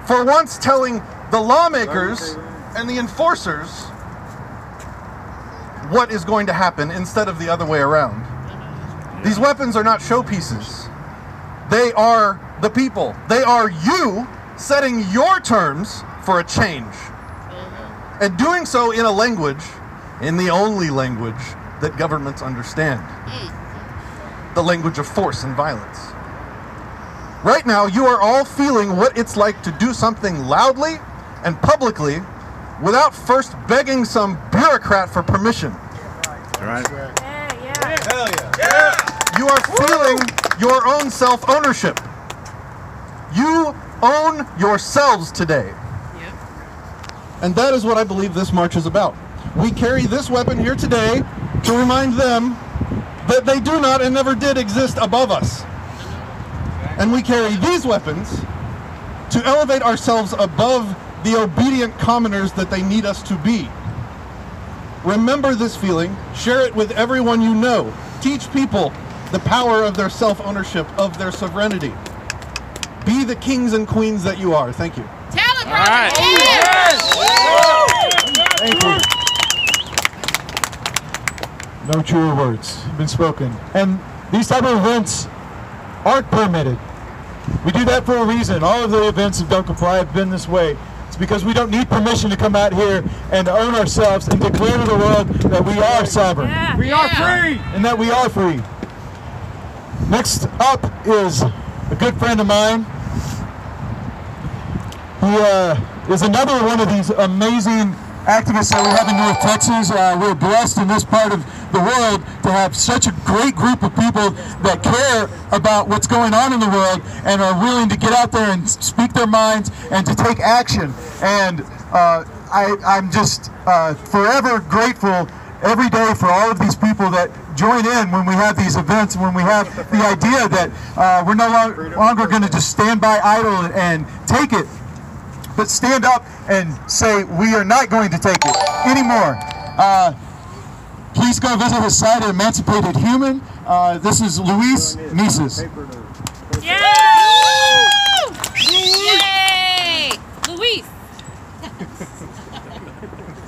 For once telling the lawmakers and the enforcers what is going to happen instead of the other way around. These weapons are not showpieces. They are the people. They are you setting your terms for a change. And doing so in a language, in the only language that governments understand. The language of force and violence. Right now, you are all feeling what it's like to do something loudly and publicly without first begging some bureaucrat for permission. All right. Hell yeah. You are feeling your own self-ownership. You own yourselves today. And that is what I believe this march is about. We carry this weapon here today to remind them that they do not and never did exist above us. And we carry these weapons to elevate ourselves above the obedient commoners that they need us to be. Remember this feeling, share it with everyone you know. Teach people the power of their self-ownership, of their sovereignty. Be the kings and queens that you are. Thank you. Tell it, brother. All right. Thank you. No truer words have been spoken. And these type of events aren't permitted. We do that for a reason. All of the events that don't comply have been this way. It's because we don't need permission to come out here and own ourselves and declare to the world that we are sovereign. Yeah. We are free! And that we are free. Next up is a good friend of mine who is another one of these amazing activists that we have in North Texas. We're blessed in this part of the world to have such a great group of people that care about what's going on in the world and are willing to get out there and speak their minds and to take action. And I'm just forever grateful every day for all of these people that join in when we have these events, when we have the idea that we're no longer going to just stand by idle and take it, but stand up and say we are not going to take it anymore. Please go visit his site at Emancipated Human. This is Luis Mises. Yeah!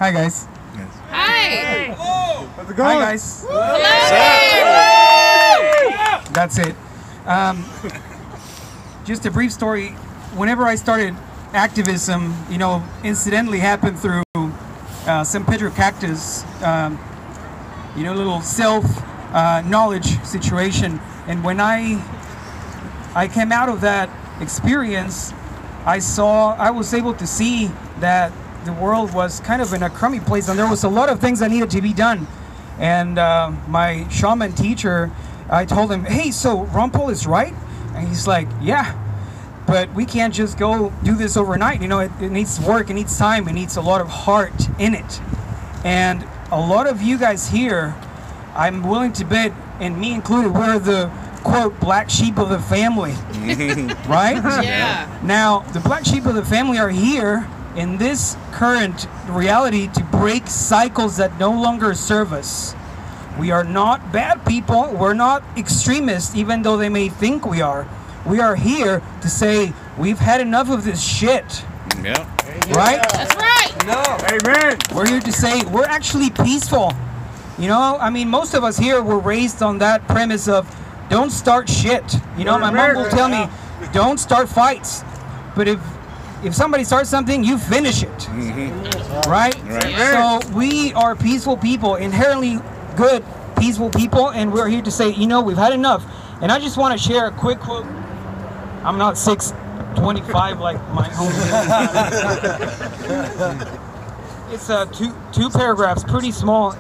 Hi, guys. Hi. How's it going? Hi, guys. That's it. Just a brief story. Whenever I started activism, you know, incidentally happened through San Pedro Cactus, you know, little self-knowledge situation. And when I came out of that experience, I was able to see that the world was kind of in a crummy place, and there was a lot of things that needed to be done. And my shaman teacher, I told him, hey, so Ron Paul is right? And he's like, yeah, but we can't just go do this overnight. You know, it needs work, it needs time, it needs a lot of heart in it. And a lot of you guys here, I'm willing to bet, and me included, we're the, quote, black sheep of the family, right? Yeah. Now, the black sheep of the family are here in this current reality to break cycles that no longer serve us. We are not bad people. We're not extremists, even though they may think we are. We are here to say, we've had enough of this shit. Yeah. Right? That's right. No. Amen. We're here to say, we're actually peaceful. You know, I mean, most of us here were raised on that premise of, don't start shit. You know, my mom will tell me, don't start fights. But if somebody starts something, you finish it. Right? So we are peaceful people, inherently good, peaceful people, and we're here to say, you know, we've had enough. And I just want to share a quick quote. I'm not 6'25" like my home. It's two paragraphs, pretty small.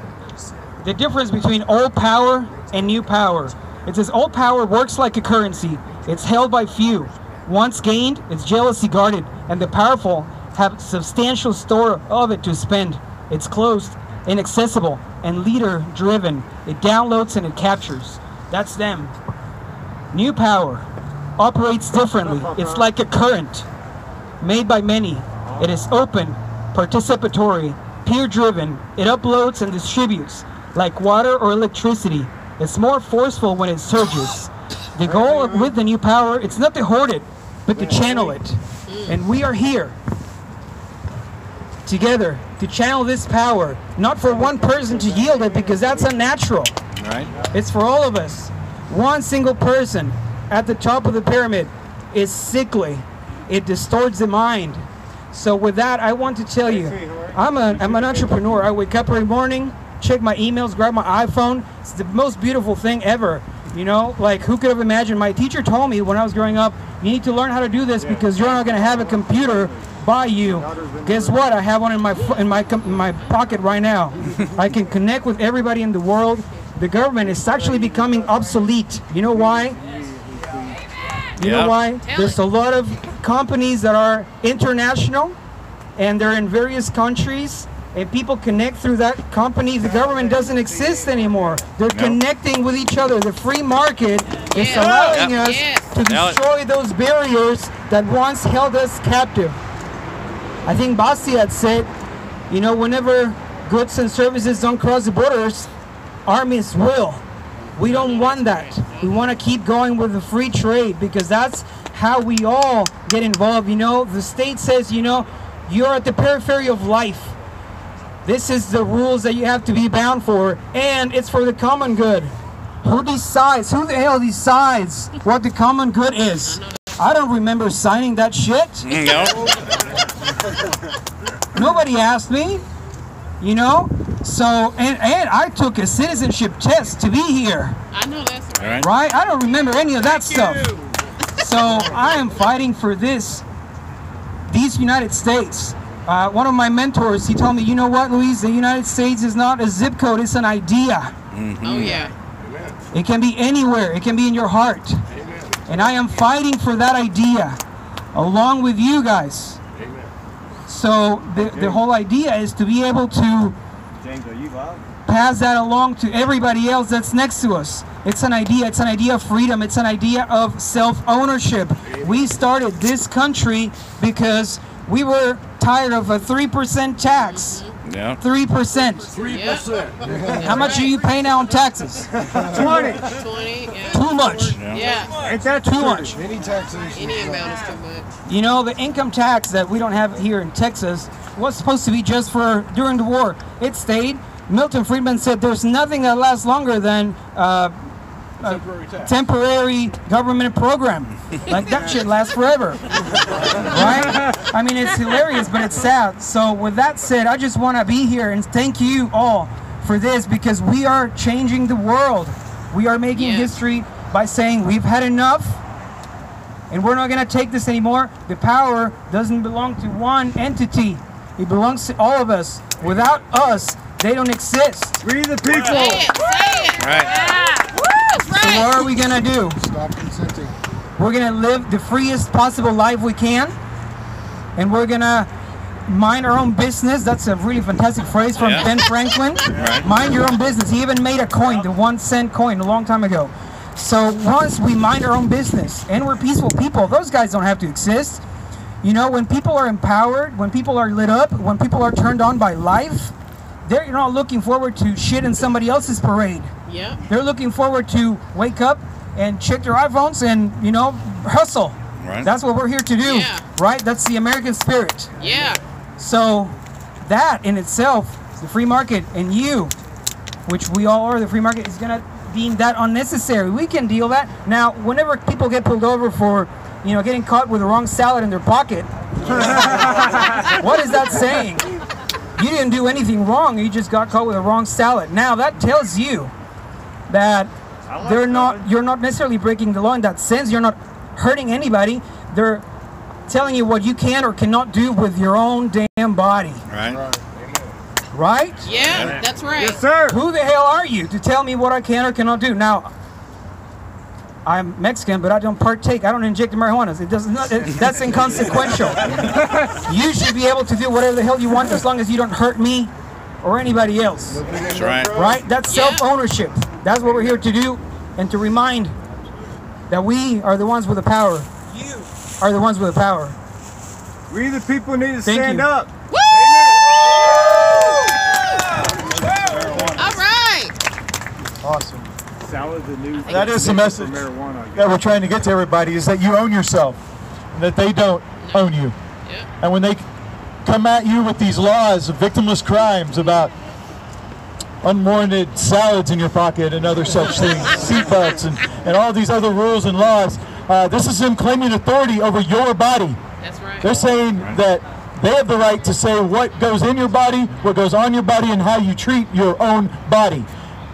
The difference between old power and new power. It says, old power works like a currency. It's held by few. Once gained, it's jealously guarded, and the powerful have substantial store of it to spend. It's closed, inaccessible, and leader-driven. It downloads and it captures. That's them. New power operates differently. It's like a current made by many. It is open, participatory, peer-driven. It uploads and distributes like water or electricity. It's more forceful when it surges. The goal with the new power, it's not to hoard it, but to channel it. And we are here together to channel this power, not for one person to yield it, because that's unnatural. Right. It's for all of us. One single person at the top of the pyramid is sickly. It distorts the mind. So with that, I want to tell you, I'm an entrepreneur. I wake up every morning, check my emails, grab my iPhone. It's the most beautiful thing ever. You know, like, who could have imagined? My teacher told me when I was growing up, you need to learn how to do this because you're not going to have a computer by you. Guess what? I have one in my pocket right now. I can connect with everybody in the world. The government is actually becoming obsolete. You know why? You know why? There's a lot of companies that are international, and they're in various countries, and people connect through that company. The government doesn't exist anymore. They're connecting with each other. The free market is allowing us to destroy those barriers that once held us captive. I think Bastiat said, you know, whenever goods and services don't cross the borders, armies will. We don't want that. We want to keep going with the free trade because that's how we all get involved. You know, the state says, you know, you're at the periphery of life. This is the rules that you have to be bound for, and it's for the common good. Who decides? Who the hell decides what the common good is? I don't remember signing that shit. No. Nobody asked me, you know? So, and I took a citizenship test to be here. I know that's right. Right? I don't remember any of that stuff. So, I am fighting for these United States. One of my mentors, he told me, you know what, Luis? The United States is not a zip code, it's an idea. Oh, yeah. It can be anywhere. It can be in your heart. And I am fighting for that idea along with you guys. So the whole idea is to be able to pass that along to everybody else that's next to us. It's an idea. It's an idea of freedom. It's an idea of self-ownership. We started this country because we were tired of a 3% tax. Yeah. 3%. 3%. How much are you paying now on taxes? 20. 20, yeah. Too much. Yeah. Ain't that too much? Any taxation. Any amount is too much. You know, the income tax that we don't have here in Texas, was supposed to be just for during the war. It stayed. Milton Friedman said there's nothing that lasts longer than temporary government program. Like that shit lasts forever. Right? I mean, it's hilarious, but it's sad. So with that said, I just want to be here and thank you all for this, because we are changing the world. We are making history by saying we've had enough and we're not going to take this anymore. The power doesn't belong to one entity. It belongs to all of us. Without us, they don't exist. We the people. Say it. Right. Yeah. Woo, that's right. So what are we gonna do? Stop consenting. We're gonna live the freest possible life we can, and we're gonna mind our own business. That's a really fantastic phrase from Ben Franklin. Right. Mind your own business. He even made a coin, the 1 cent coin, a long time ago. So once we mind our own business and we're peaceful people, those guys don't have to exist. You know, when people are empowered, when people are lit up, when people are turned on by life, they're not looking forward to shit in somebody else's parade. Yeah. They're looking forward to wake up and check their iPhones and, you know, hustle. Right. That's what we're here to do. Yeah. Right? That's the American spirit. Yeah. So that in itself, the free market, and you, which we all are, the free market, is going to deem that unnecessary. We can deal that. Now, whenever people get pulled over for, you know, getting caught with the wrong salad in their pocket, what is that saying? You didn't do anything wrong. You just got caught with the wrong salad. Now that tells you that you're not necessarily breaking the law in that sense. You're not hurting anybody. They're telling you what you can or cannot do with your own damn body. Right. Right? Yeah, that's right. Yes, sir. Who the hell are you to tell me what I can or cannot do? Now, I'm Mexican, but I don't partake. I don't inject marijuana. It does not. That's inconsequential. You should be able to do whatever the hell you want as long as you don't hurt me or anybody else. That's right. Right? That's self-ownership. That's what we're here to do, and to remind that we are the ones with the power. You are the ones with the power. We the people need to Thank stand you. up. Woo! All right. Awesome. That is the message that we're trying to get to everybody, is that you own yourself, and that they don't own you. And when they come at you with these laws of victimless crimes about unwarranted salads in your pocket and other such things, seatbelts and all these other rules and laws, this is them claiming authority over your body. That's right. They're saying that they have the right to say what goes in your body, what goes on your body, and how you treat your own body.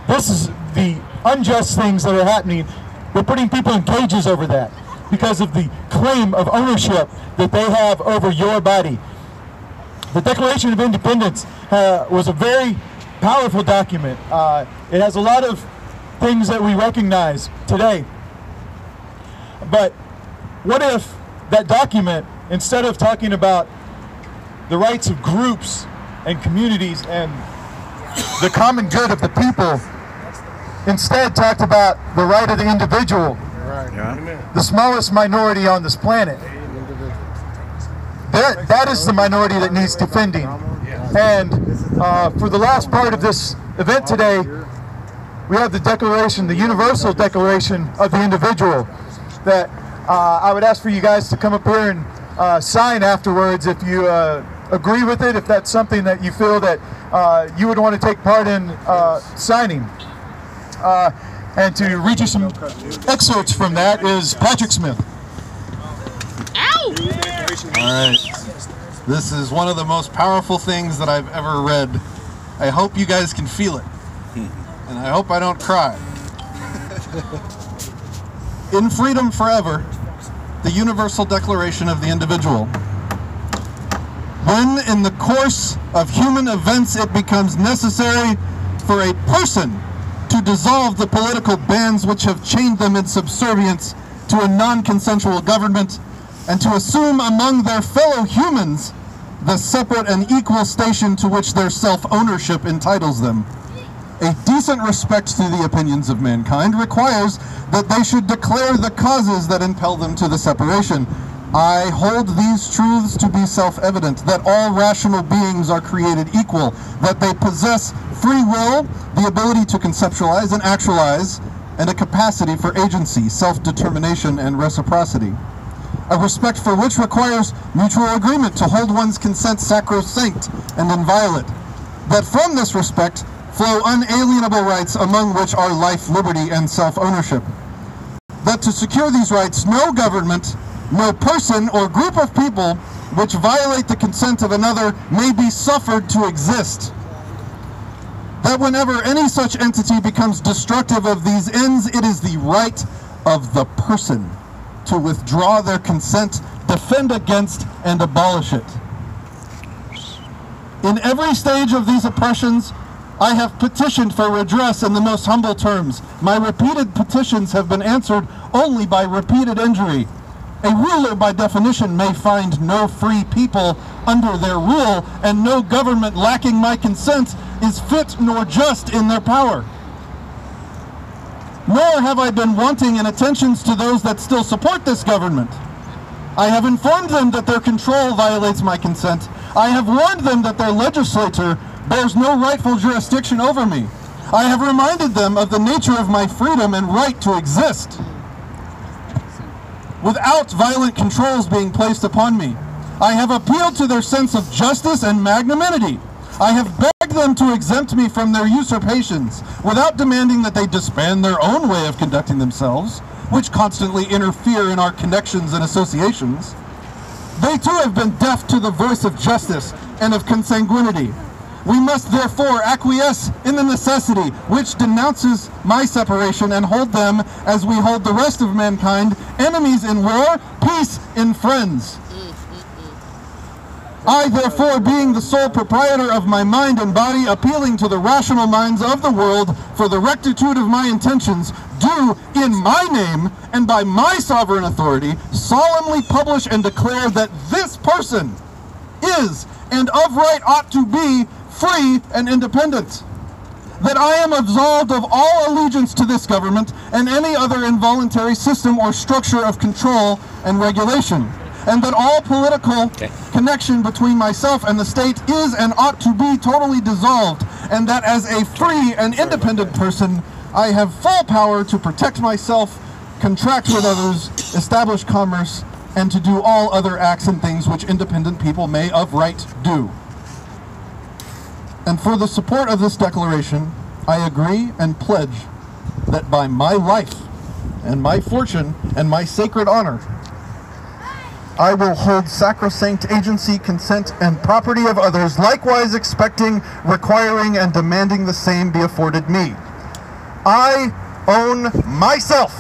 This is the unjust things that are happening. We're putting people in cages over that because of the claim of ownership that they have over your body. The Declaration of Independence was a very powerful document. It has a lot of things that we recognize today. But what if that document, instead of talking about the rights of groups and communities and the common good of the people, instead talked about the right of the individual, the smallest minority on this planet? That is the minority that needs defending. And for the last part of this event today, we have the Declaration, the Universal Declaration of the Individual, that I would ask for you guys to come up here and sign afterwards if you agree with it, if that's something that you feel that you would want to take part in signing. And to read you some excerpts from that is Patrick Smith. Ow! All right. This is one of the most powerful things that I've ever read. I hope you guys can feel it. And I hope I don't cry. In freedom forever, the Universal Declaration of the Individual. When in the course of human events it becomes necessary for a person to dissolve the political bands which have chained them in subservience to a non-consensual government, and to assume among their fellow humans the separate and equal station to which their self-ownership entitles them. A decent respect to the opinions of mankind requires that they should declare the causes that impel them to the separation. I hold these truths to be self-evident, that all rational beings are created equal, that they possess free will, the ability to conceptualize and actualize, and a capacity for agency, self-determination, and reciprocity. a respect for which requires mutual agreement to hold one's consent sacrosanct and inviolate, that from this respect flow unalienable rights, among which are life, liberty, and self-ownership. That to secure these rights, no government, no person or group of people which violate the consent of another may be suffered to exist. That whenever any such entity becomes destructive of these ends, it is the right of the person to withdraw their consent, defend against, and abolish it. In every stage of these oppressions, I have petitioned for redress in the most humble terms. My repeated petitions have been answered only by repeated injury. A ruler, by definition, may find no free people under their rule, and no government lacking my consent is fit nor just in their power. Nor have I been wanting in attentions to those that still support this government. I have informed them that their control violates my consent. I have warned them that their legislature bears no rightful jurisdiction over me. I have reminded them of the nature of my freedom and right to exist, without violent controls being placed upon me. I have appealed to their sense of justice and magnanimity. I have begged them to exempt me from their usurpations, without demanding that they disband their own way of conducting themselves, which constantly interfere in our connections and associations. They too have been deaf to the voice of justice and of consanguinity. We must therefore acquiesce in the necessity which denounces my separation, and hold them, as we hold the rest of mankind, enemies in war, peace in friends. I, therefore, being the sole proprietor of my mind and body, appealing to the rational minds of the world for the rectitude of my intentions, do, in my name and by my sovereign authority, solemnly publish and declare that this person is, and of right ought to be, free and independent. That I am absolved of all allegiance to this government and any other involuntary system or structure of control and regulation. And that all political connection between myself and the state is and ought to be totally dissolved. And that as a free and independent person, I have full power to protect myself, contract with others, establish commerce, and to do all other acts and things which independent people may of right do. And for the support of this declaration, I agree and pledge that by my life and my fortune and my sacred honor, I will hold sacrosanct agency, consent, and property of others, likewise expecting, requiring, and demanding the same be afforded me. I own myself.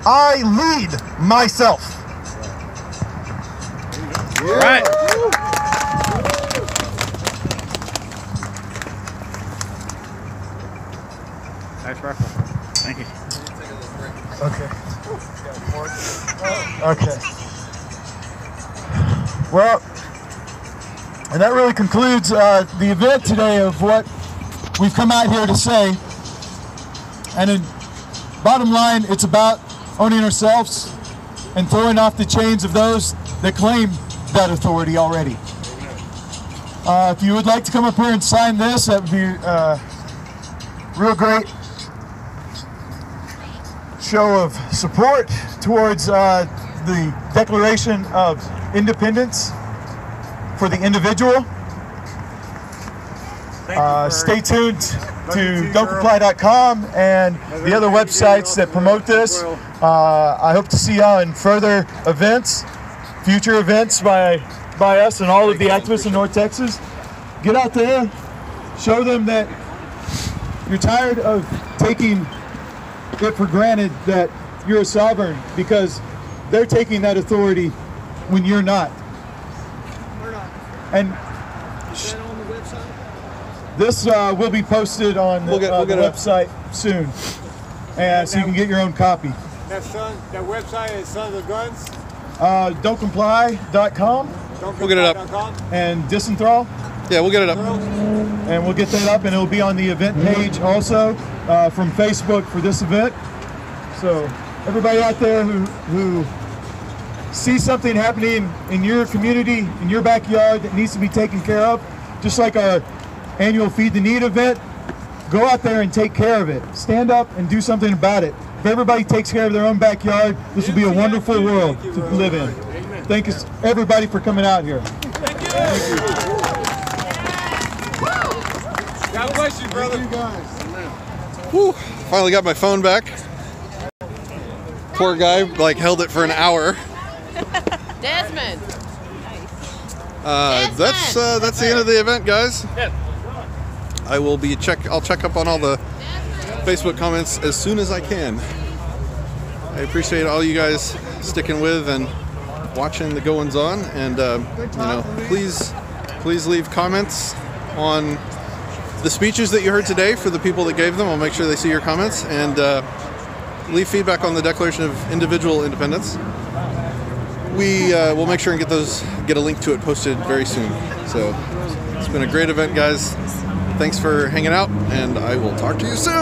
I lead myself. Right. Nice rifle. Thank you. Okay. Well, and that really concludes the event today of what we've come out here to say. And in bottom line, it's about owning ourselves and throwing off the chains of those that claim that authority already. If you would like to come up here and sign this, that would be real great show of support towards the Declaration of Independence for the individual. Stay tuned to don'tcomply.com and the other websites that promote this. I hope to see y'all in further events, future events by us and all of the activists in North Texas. Get out there, show them that you're tired of taking it for granted that you're a sovereign, because they're taking that authority when you're not. And this will be posted on the website soon, and so you can get your own copy. That website is Sons of Guns? Don'tcomply.com. We'll get it up. And Disenthrall. Yeah, we'll get it up. And we'll get that up, and it'll be on the event page also from Facebook for this event. So everybody out there who sees something happening in your community, in your backyard that needs to be taken care of, just like our annual Feed the Need event, Go out there and take care of it. Stand up and do something about it. If everybody takes care of their own backyard, this will be a wonderful world to live in. Thank you, everybody, for coming out here. Thank you. God bless you, brother. Thank you guys. Whew, finally got my phone back. Poor guy, like, held it for an hour. Desmond. That's the end of the event, guys. I will be I'll check up on all the Facebook comments as soon as I can. I appreciate all you guys sticking with and watching the goings on, and you know, please leave comments on the speeches that you heard today for the people that gave them. I'll make sure they see your comments, and leave feedback on the Declaration of Individual Independence. We will make sure and get a link to it posted very soon. So it's been a great event, guys. Thanks for hanging out, and I will talk to you soon.